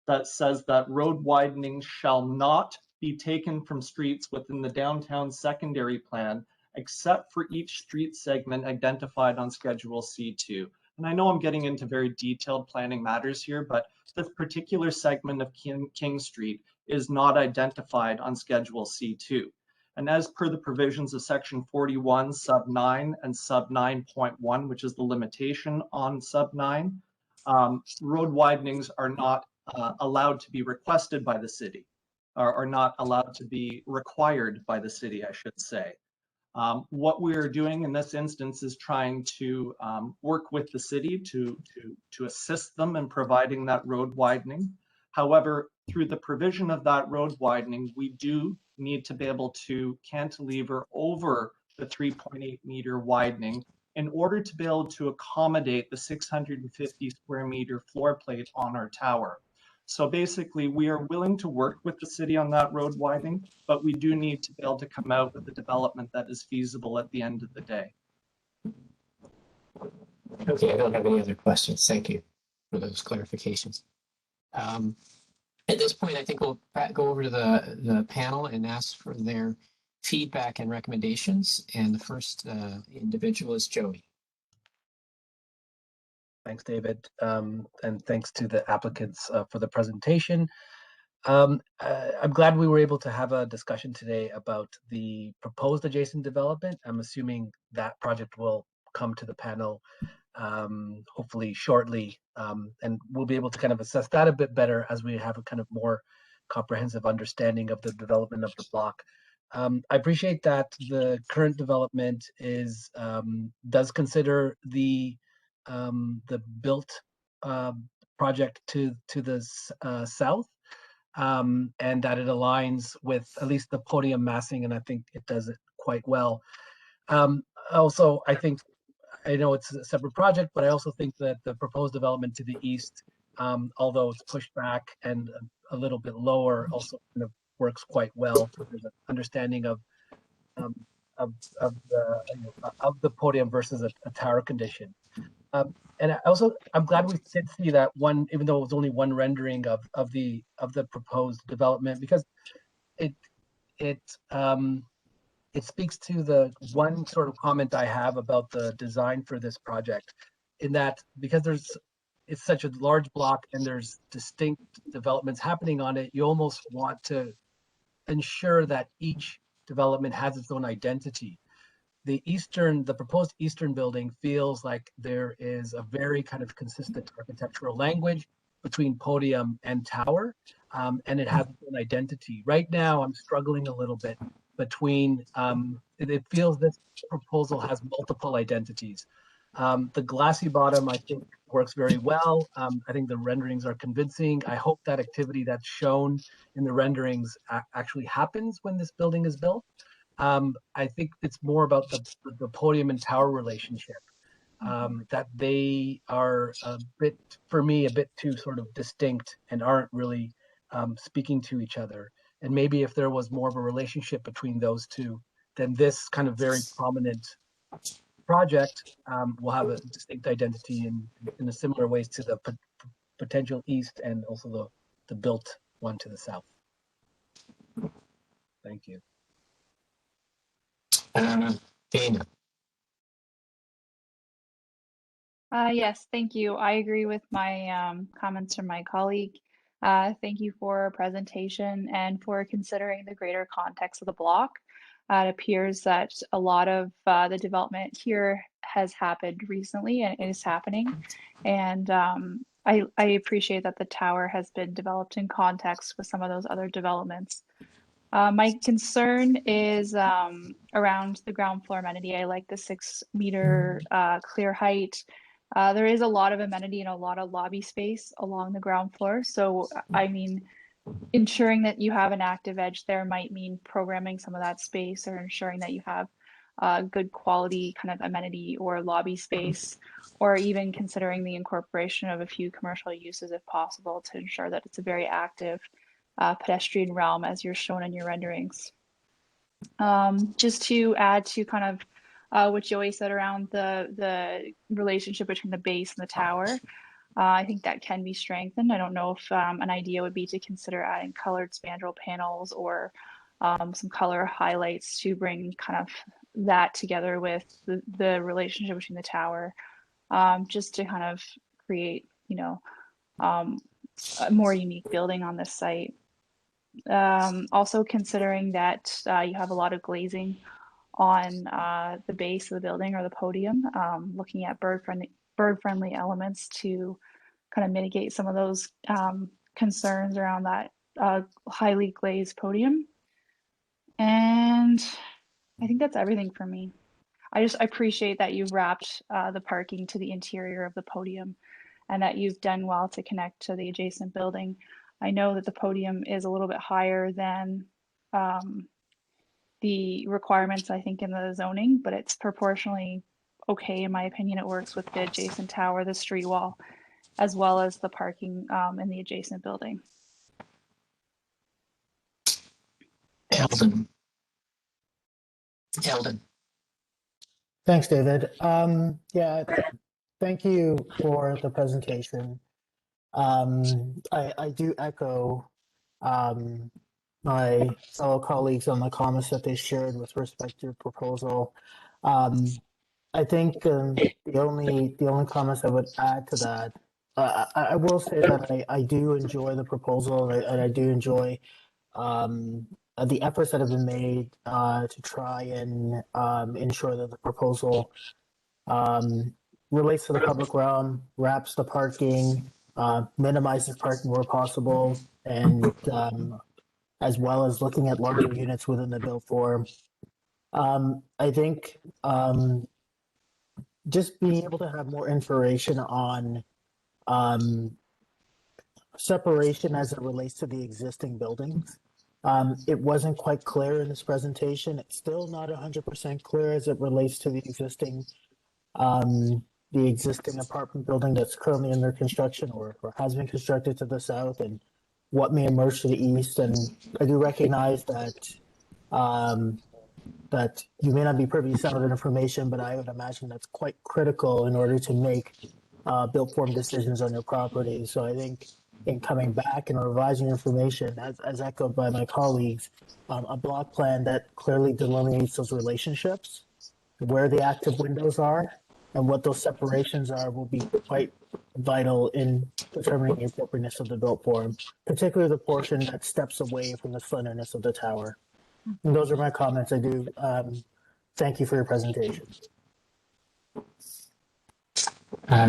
Speaker 4: that says that road widening shall not be taken from streets within the downtown secondary plan, except for each street segment identified on Schedule C2. And I know I'm getting into very detailed planning matters here, but this particular segment of King Street is not identified on Schedule C2. And as per the provisions of Section 41, Sub 9 and Sub 9.1, which is the limitation on Sub 9, road widenings are not allowed to be requested by the city, or not allowed to be required by the city, I should say. What we're doing in this instance is trying to work with the city to assist them in providing that road widening. However, through the provision of that road widening, we do need to be able to cantilever over the 3.8 meter widening in order to be able to accommodate the 650 square meter floor plate on our tower. So basically, we are willing to work with the city on that road widening, but we do need to be able to come out with a development that is feasible at the end of the day.
Speaker 2: Okay, I don't have any other questions. Thank you for those clarifications. At this point, I think we'll go over to the panel and ask for their feedback and recommendations. And the first individual is Joey.
Speaker 6: Thanks, David, and thanks to the applicants for the presentation. I'm glad we were able to have a discussion today about the proposed adjacent development. I'm assuming that project will come to the panel hopefully shortly, and we'll be able to kind of assess that a bit better as we have a kind of more comprehensive understanding of the development of the block. I appreciate that the current development is does consider the built project to the south, and that it aligns with at least the podium massing, and I think it does it quite well. Also, I know it's a separate project, but I also think that the proposed development to the east, although it's pushed back and a little bit lower, also kind of works quite well. There's an understanding of the podium versus a tower condition. And I'm glad we did see that one, even though it was only one rendering of the proposed development, because it speaks to the one sort of comment I have about the design for this project, in that because it's such a large block and there's distinct developments happening on it, you almost want to ensure that each development has its own identity. The proposed eastern building feels like there is a very kind of consistent architectural language between podium and tower, and it has its own identity. Right now, I'm struggling a little bit between, it feels this proposal has multiple identities. The glassy bottom, I think, works very well. I think the renderings are convincing. I hope that activity that's shown in the renderings actually happens when this building is built. I think it's more about the podium and tower relationship, that they are for me, a bit too sort of distinct and aren't really speaking to each other. And maybe if there was more of a relationship between those two, then this kind of very prominent project will have a distinct identity in a similar ways to the potential east and also the built one to the south. Thank you.
Speaker 2: Dana.
Speaker 7: Yes, thank you. I agree with my comments from my colleague. Thank you for a presentation and for considering the greater context of the block. It appears that a lot of the development here has happened recently and is happening. And I appreciate that the tower has been developed in context with some of those other developments. My concern is around the ground floor amenity. I like the 6 meter clear height. There is a lot of amenity and a lot of lobby space along the ground floor. So, I mean, ensuring that you have an active edge there might mean programming some of that space or ensuring that you have good quality kind of amenity or lobby space, or even considering the incorporation of a few commercial uses if possible to ensure that it's a very active pedestrian realm as you're shown in your renderings. Just to add to kind of what Joey said around the relationship between the base and the tower, I think that can be strengthened. I don't know if an idea would be to consider adding colored spandrel panels or some color highlights to bring kind of that together with the relationship between the tower, just to kind of create, you know, a more unique building on this site. Also considering that you have a lot of glazing on the base of the building or the podium, looking at bird-friendly elements to kind of mitigate some of those concerns around that highly glazed podium. And I think that's everything for me. I appreciate that you've wrapped the parking to the interior of the podium and that you've done well to connect to the adjacent building. I know that the podium is a little bit higher than the requirements, I think, in the zoning, but it's proportionally okay, in my opinion. It works with the adjacent tower, the street wall, as well as the parking in the adjacent building.
Speaker 2: Eldon.
Speaker 8: Thanks, David. Yeah, thank you for the presentation. I do echo my fellow colleagues on the comments that they shared with respect to your proposal. I think the only comments I would add to that, I will say that I do enjoy the proposal, and I do enjoy the efforts that have been made to try and ensure that the proposal relates to the public realm, wraps the parking, minimizes parking where possible, and as well as looking at larger units within the built form. I think just being able to have more information on separation as it relates to the existing buildings. It wasn't quite clear in this presentation. It's still not 100% clear as it relates to the existing apartment building that's currently under construction or has been constructed to the south, and what may emerge to the east. And I do recognize that that you may not be privy to some of that information, but I would imagine that's quite critical in order to make built form decisions on your property. So I think in coming back and revising information, as echoed by my colleagues, a block plan that clearly delineates those relationships, where the active windows are, and what those separations are will be quite vital in determining the appropriateness of the built form, particularly the portion that steps away from the slenderness of the tower. And those are my comments. I do thank you for your presentation.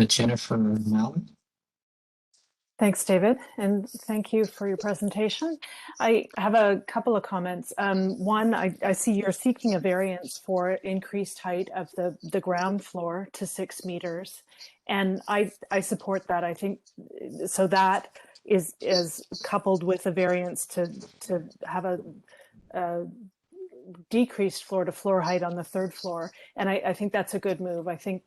Speaker 2: Jennifer Mallon.
Speaker 9: Thanks, David, and thank you for your presentation. I have a couple of comments. One, I see you're seeking a variance for increased height of the ground floor to 6 meters, and I support that. I think so that is coupled with a variance to have a decreased floor to floor height on the 3rd floor, and I think that's a good move. I think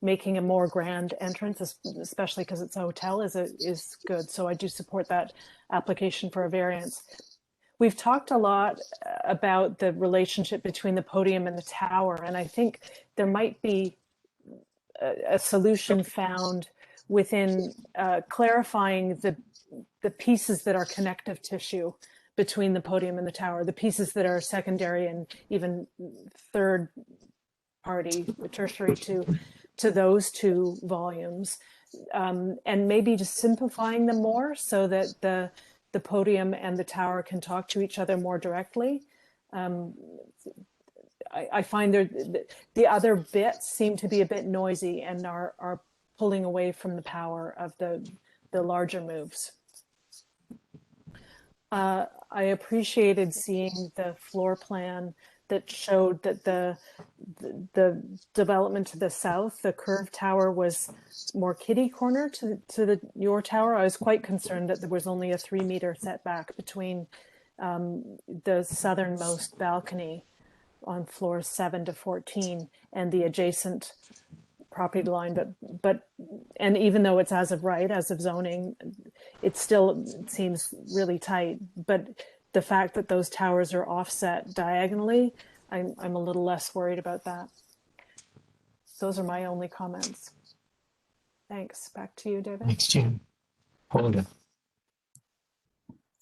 Speaker 9: making a more grand entrance, especially because it's a hotel, is good. So I do support that application for a variance. We've talked a lot about the relationship between the podium and the tower, and I think there might be a solution found within clarifying the pieces that are connective tissue between the podium and the tower, the pieces that are secondary and even third party, tertiary to those two volumes, and maybe just simplifying them more so that the podium and the tower can talk to each other more directly. I find the other bits seem to be a bit noisy and are pulling away from the power of the larger moves. I appreciated seeing the floor plan that showed that the development to the south, the curved tower, was more kitty corner to your tower. I was quite concerned that there was only a 3 meter setback between the southernmost balcony on floors 7 to 14 and the adjacent property line, and even though it's as of right, as of zoning, it still seems really tight. But the fact that those towers are offset diagonally, I'm a little less worried about that. Those are my only comments. Thanks. Back to you, David.
Speaker 2: Thanks, Jim. Holger.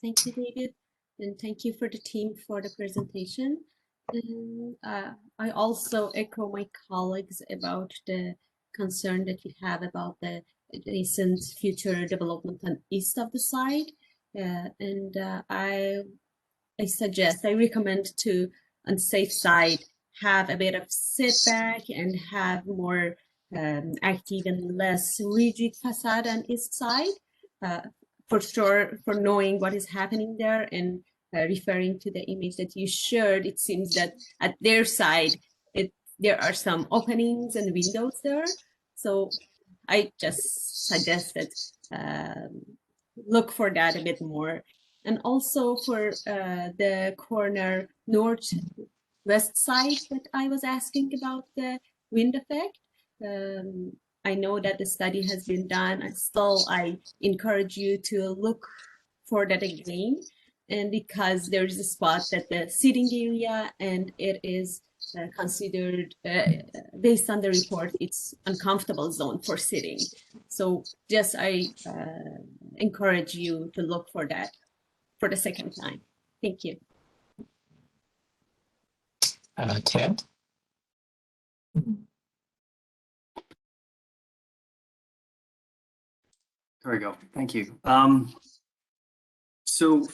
Speaker 10: Thank you, David, and thank you for the team for the presentation. And I also echo my colleagues about the concern that we have about the recent future development on east of the site. I recommend to, on safe side, have a bit of setback and have more active and less rigid facade on east side. For sure, for knowing what is happening there, and referring to the image that you shared, it seems that at their side, there are some openings and windows there. So I just suggest that look for that a bit more. And also for the corner northwest side that I was asking about the wind effect. I know that the study has been done, and still I encourage you to look for that again. And because there is a spot that the seating area, and it is considered, based on the report, it's uncomfortable zone for sitting. So just I encourage you to look for that for the second time. Thank you.
Speaker 2: Ted?
Speaker 11: There we go. Thank you. So,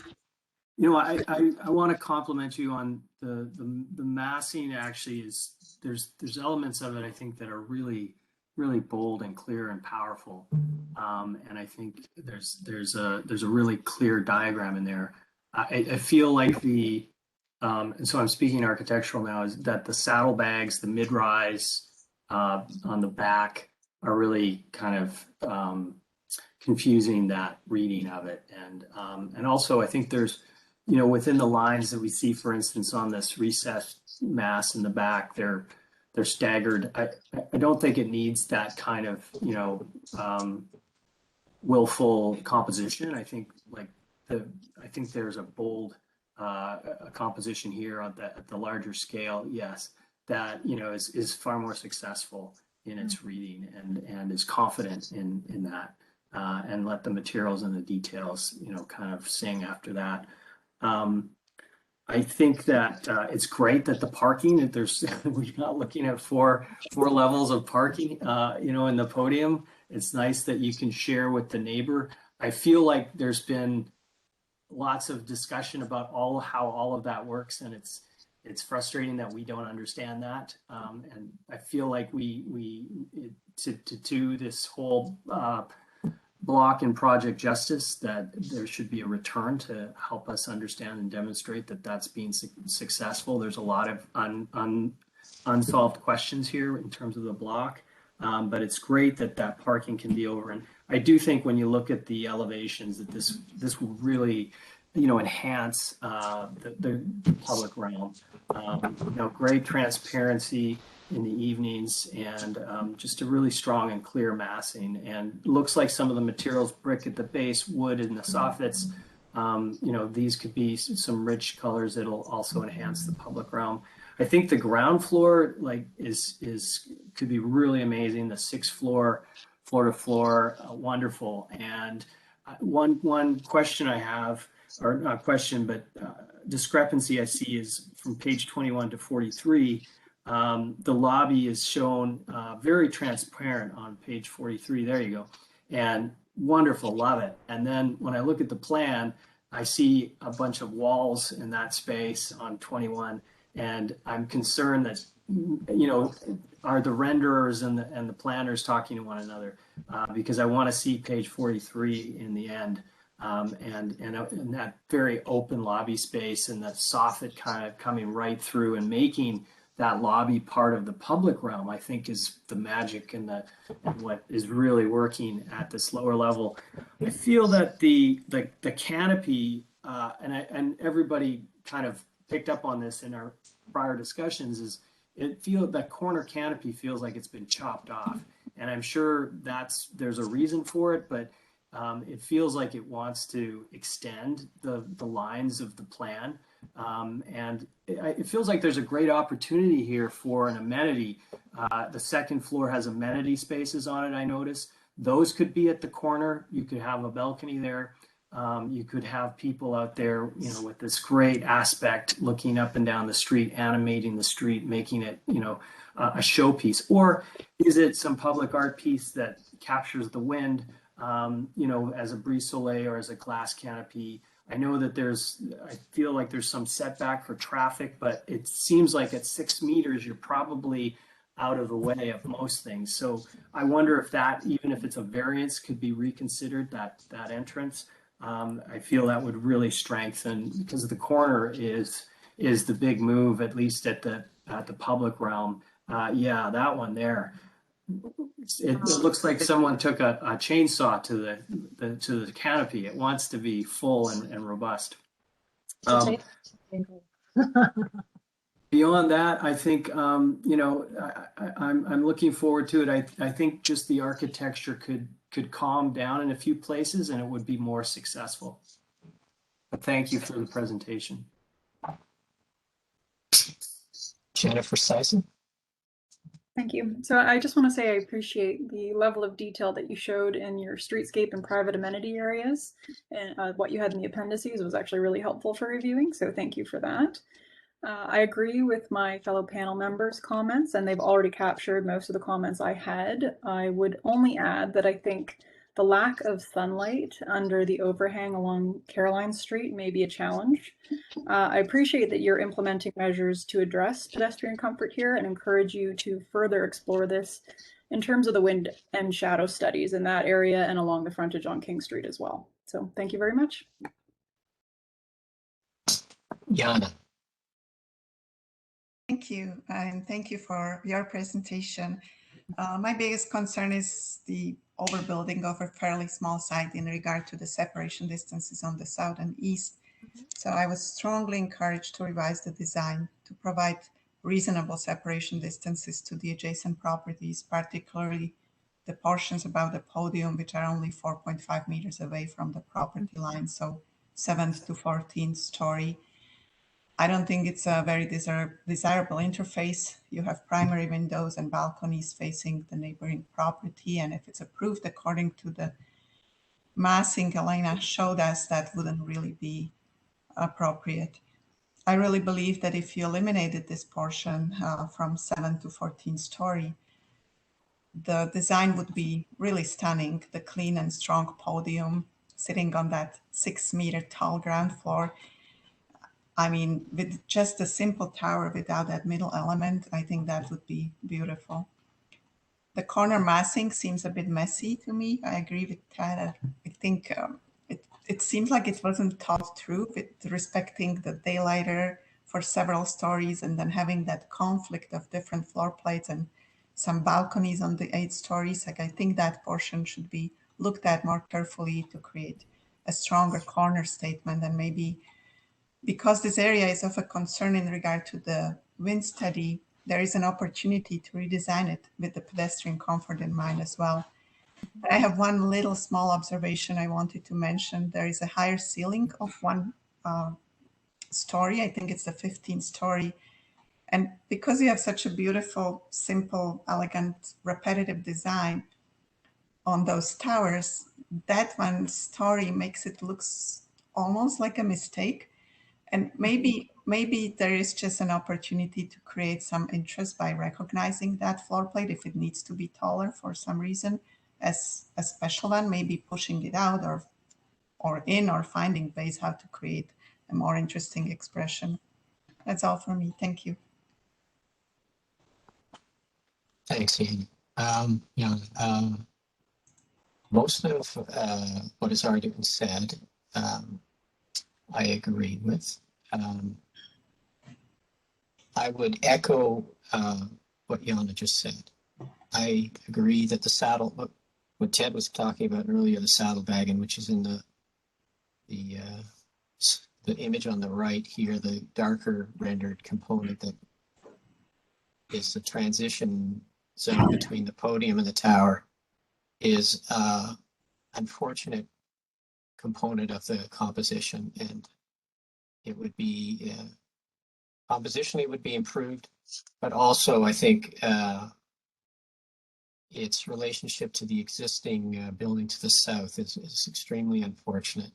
Speaker 11: you know, I want to compliment you on the massing. Actually, is there's elements of it I think that are really bold and clear and powerful. And I think there's a really clear diagram in there. I feel like the and so I'm speaking architectural now, is that the saddlebags, the mid-rise on the back are really kind of confusing that reading of it. And also I think there's, you know, within the lines that we see, for instance, on this recessed mass in the back, they're staggered. I don't think it needs that kind of, you know, willful composition. I think there's a bold composition here at the larger scale, yes, that, you know, is far more successful in its reading and is confident in that, and let the materials and the details, you know, kind of sing after that. I think that it's great that the parking, that we're not looking at four levels of parking, you know, in the podium. It's nice that you can share with the neighbor. I feel like there's been lots of discussion about how all of that works, and it's frustrating that we don't understand that. And I feel like to do this whole block in Project Justice, that there should be a return to help us understand and demonstrate that that's being successful. There's a lot of unsolved questions here in terms of the block, but it's great that parking can be over. And I do think when you look at the elevations, that this will really, you know, enhance the public realm. You know, great transparency in the evenings, and just a really strong and clear massing. And looks like some of the materials, brick at the base, wood in the soffits, you know, these could be some rich colors that'll also enhance the public realm. I think the ground floor, like, could be really amazing. The 6th floor to floor, wonderful. And one question I have, or not question, but discrepancy I see, is from page 21 to 43. The lobby is shown very transparent on page 43. There you go. And wonderful, love it. And then when I look at the plan, I see a bunch of walls in that space on 21. And I'm concerned that, you know, are the renderers and the planners talking to one another? Because I want to see page 43 in the end. And that very open lobby space, and that soffit kind of coming right through and making that lobby part of the public realm, I think, is the magic and what is really working at this lower level. I feel that the canopy, and everybody kind of picked up on this in our prior discussions, is that corner canopy feels like it's been chopped off, and I'm sure there's a reason for it, but it feels like it wants to extend the lines of the plan, and it feels like there's a great opportunity here for an amenity. The second floor has amenity spaces on it, I noticed. Those could be at the corner. You could have a balcony there. You could have people out there, with this great aspect looking up and down the street, animating the street, making it, a showpiece. Or is it some public art piece that captures the wind, as a brise soleil or as a glass canopy? I know that I feel like there's some setback for traffic, but it seems like at 6 meters, you're probably out of the way of most things. So I wonder if that, even if it's a variance, could be reconsidered, that entrance. I feel that would really strengthen, because the corner is the big move, at least at the public realm. Yeah, that one there. It looks like someone took a chainsaw to the canopy. It wants to be full and robust. Beyond that, I think I'm looking forward to it. I think just the architecture could calm down in a few places, and it would be more successful. But thank you for the presentation.
Speaker 2: Jennifer Sison.
Speaker 14: Thank you. So I just want to say I appreciate the level of detail that you showed in your streetscape and private amenity areas, and what you had in the appendices was actually really helpful for reviewing. So thank you for that. I agree with my fellow panel members' comments, and they've already captured most of the comments I had. I would only add that I think the lack of sunlight under the overhang along Caroline Street may be a challenge. I appreciate that you're implementing measures to address pedestrian comfort here, and encourage you to further explore this in terms of the wind and shadow studies in that area and along the frontage on King Street as well. So thank you very much.
Speaker 2: Jana.
Speaker 15: Thank you, and thank you for your presentation. My biggest concern is the overbuilding of a fairly small site in regard to the separation distances on the south and east. So I was strongly encouraged to revise the design to provide reasonable separation distances to the adjacent properties, particularly the portions above the podium, which are only 4.5 meters away from the property line, so 7th to 14th story. I don't think it's a very desirable interface. You have primary windows and balconies facing the neighboring property, and if it's approved according to the massing Elena showed us, that wouldn't really be appropriate. I really believe that if you eliminated this portion from 7th to 14th story, the design would be really stunning. The clean and strong podium sitting on that 6-meter tall ground floor. I mean, with just a simple tower without that middle element, I think that would be beautiful. The corner massing seems a bit messy to me. I agree with Tyler. I think it seems like it wasn't thought through with respecting the daylighter for several stories, and then having that conflict of different floor plates and some balconies on the 8 stories. Like, I think that portion should be looked at more carefully to create a stronger corner statement, and maybe because this area is of a concern in regard to the wind study, there is an opportunity to redesign it with the pedestrian comfort in mind as well. I have one little small observation I wanted to mention. There is a higher ceiling of 1 story. I think it's the 15th story. And because you have such a beautiful, simple, elegant, repetitive design on those towers, that 1 story makes it look almost like a mistake. And maybe there is just an opportunity to create some interest by recognizing that floor plate if it needs to be taller for some reason as a special one, maybe pushing it out or in, or finding ways how to create a more interesting expression. That's all for me. Thank you.
Speaker 2: Thanks, Ian. Most of what has already been said, I agree with. I would echo what Jana just said. I agree that the saddle, what Ted was talking about earlier, the saddlebagging, which is in the the image on the right here, the darker rendered component that is the transition zone between the podium and the tower, is unfortunate component of the composition, and it would be compositionally would be improved, but also I think its relationship to the existing building to the south is extremely unfortunate.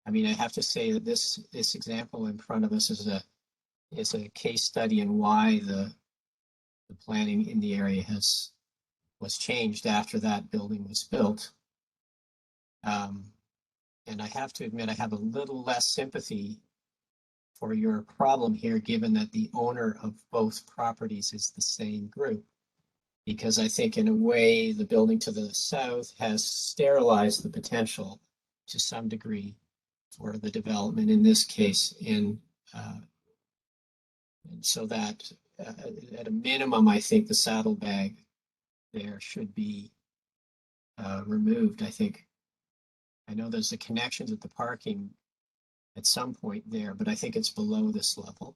Speaker 2: I mean, I have to say that this example in front of us is a case study in why the planning in the area was changed after that building was built. And I have to admit, I have a little less sympathy for your problem here, given that the owner of both properties is the same group. Because I think in a way, the building to the south has sterilized the potential to some degree for the development in this case. And so that at a minimum, I think the saddlebag there should be removed. I know there's the connections at the parking at some point there, but I think it's below this level.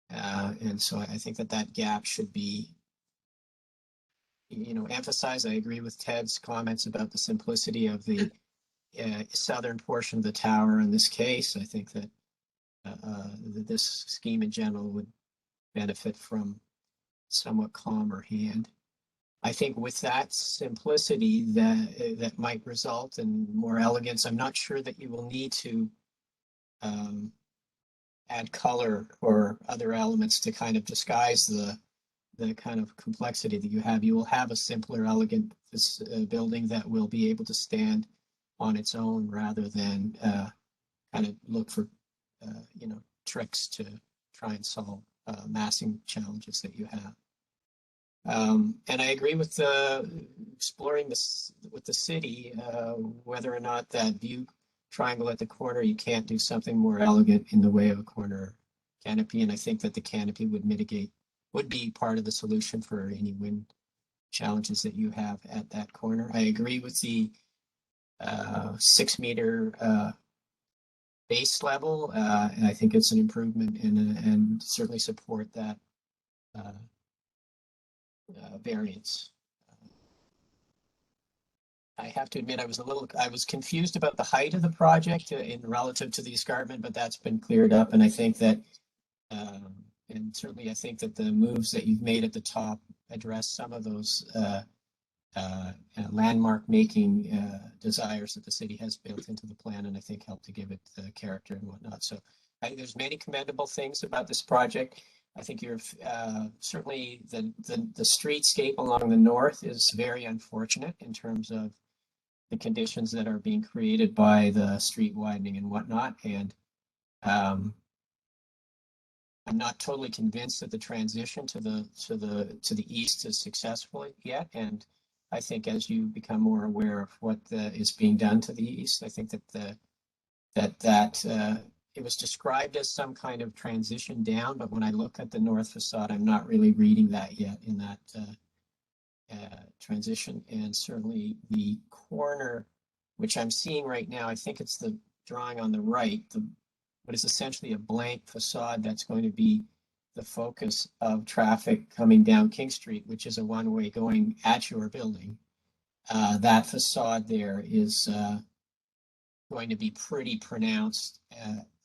Speaker 2: And so I think that gap should be, emphasized. I agree with Ted's comments about the simplicity of the southern portion of the tower in this case. I think that this scheme in general would benefit from somewhat calmer hand. I think with that simplicity that might result in more elegance. I'm not sure that you will need to add color or other elements to kind of disguise the kind of complexity that you have. You will have a simpler, elegant building that will be able to stand on its own rather than kind of look for tricks to try and solve massing challenges that you have. And I agree with exploring this with the city, whether or not that view triangle at the corner, you can't do something more elegant in the way of a corner canopy. And I think that the canopy would be part of the solution for any wind challenges that you have at that corner. I agree with the 6 meter base level. And I think it's an improvement and certainly support that variance. I have to admit, I was confused about the height of the project in relative to the escarpment, but that's been cleared up. And I think that, and certainly I think that the moves that you've made at the top address some of those landmark making desires that the city has built into the plan, and I think help to give it the character and whatnot. So there's many commendable things about this project. I think you're certainly the streetscape along the north is very unfortunate in terms of the conditions that are being created by the street widening and whatnot. And I'm not totally convinced that the transition to the east is successful yet. And I think as you become more aware of what is being done to the east, I think that it was described as some kind of transition down, but when I look at the north facade, I'm not really reading that yet in that transition. And certainly the corner, which I'm seeing right now, I think it's the drawing on the right, what is essentially a blank facade that's going to be the focus of traffic coming down King Street, which is a one-way going at your building. That facade there is going to be pretty pronounced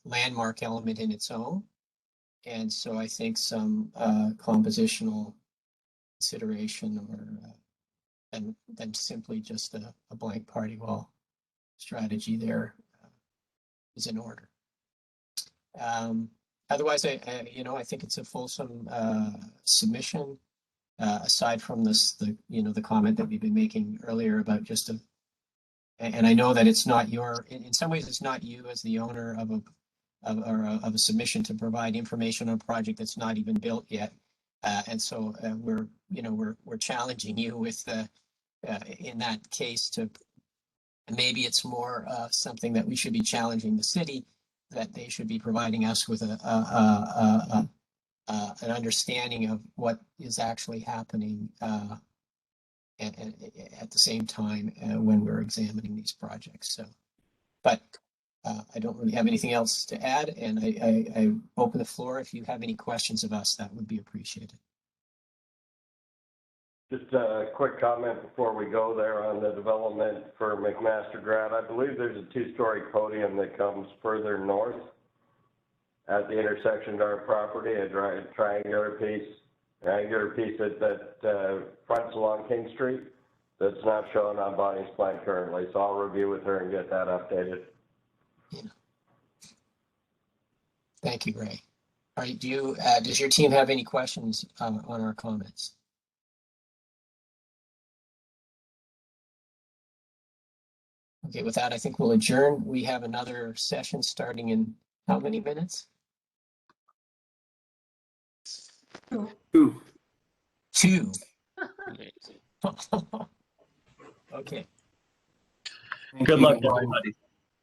Speaker 2: landmark element in its own. And so I think some compositional consideration and then simply just a blank party wall strategy there is in order. Otherwise, I think it's a fulsome submission. Aside from the comment that we've been making earlier about just and I know that it's not in some ways it's not you as the owner of a submission to provide information on a project that's not even built yet. And so we're challenging you with in that case to maybe it's more something that we should be challenging the city, that they should be providing us with an understanding of what is actually happening at the same time when we're examining these projects. So, but I don't really have anything else to add, and I open the floor. If you have any questions of us, that would be appreciated.
Speaker 12: Just a quick comment before we go there on the development for McMaster Grad. I believe there's a two-story podium that comes further north at the intersection of our property, a triangular piece that fronts along King Street that's not shown on Bonnie's plan currently. So I'll review with her and get that updated.
Speaker 2: Yeah. Thank you, Ray. All right, does your team have any questions on our comments? Okay, with that, I think we'll adjourn. We have another session starting in how many minutes? Two. Okay.
Speaker 4: Good luck, everybody.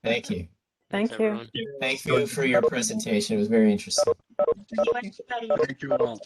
Speaker 2: Thank you.
Speaker 9: Thank you.
Speaker 2: Thank you for your presentation. It was very interesting.
Speaker 13: Thank you all.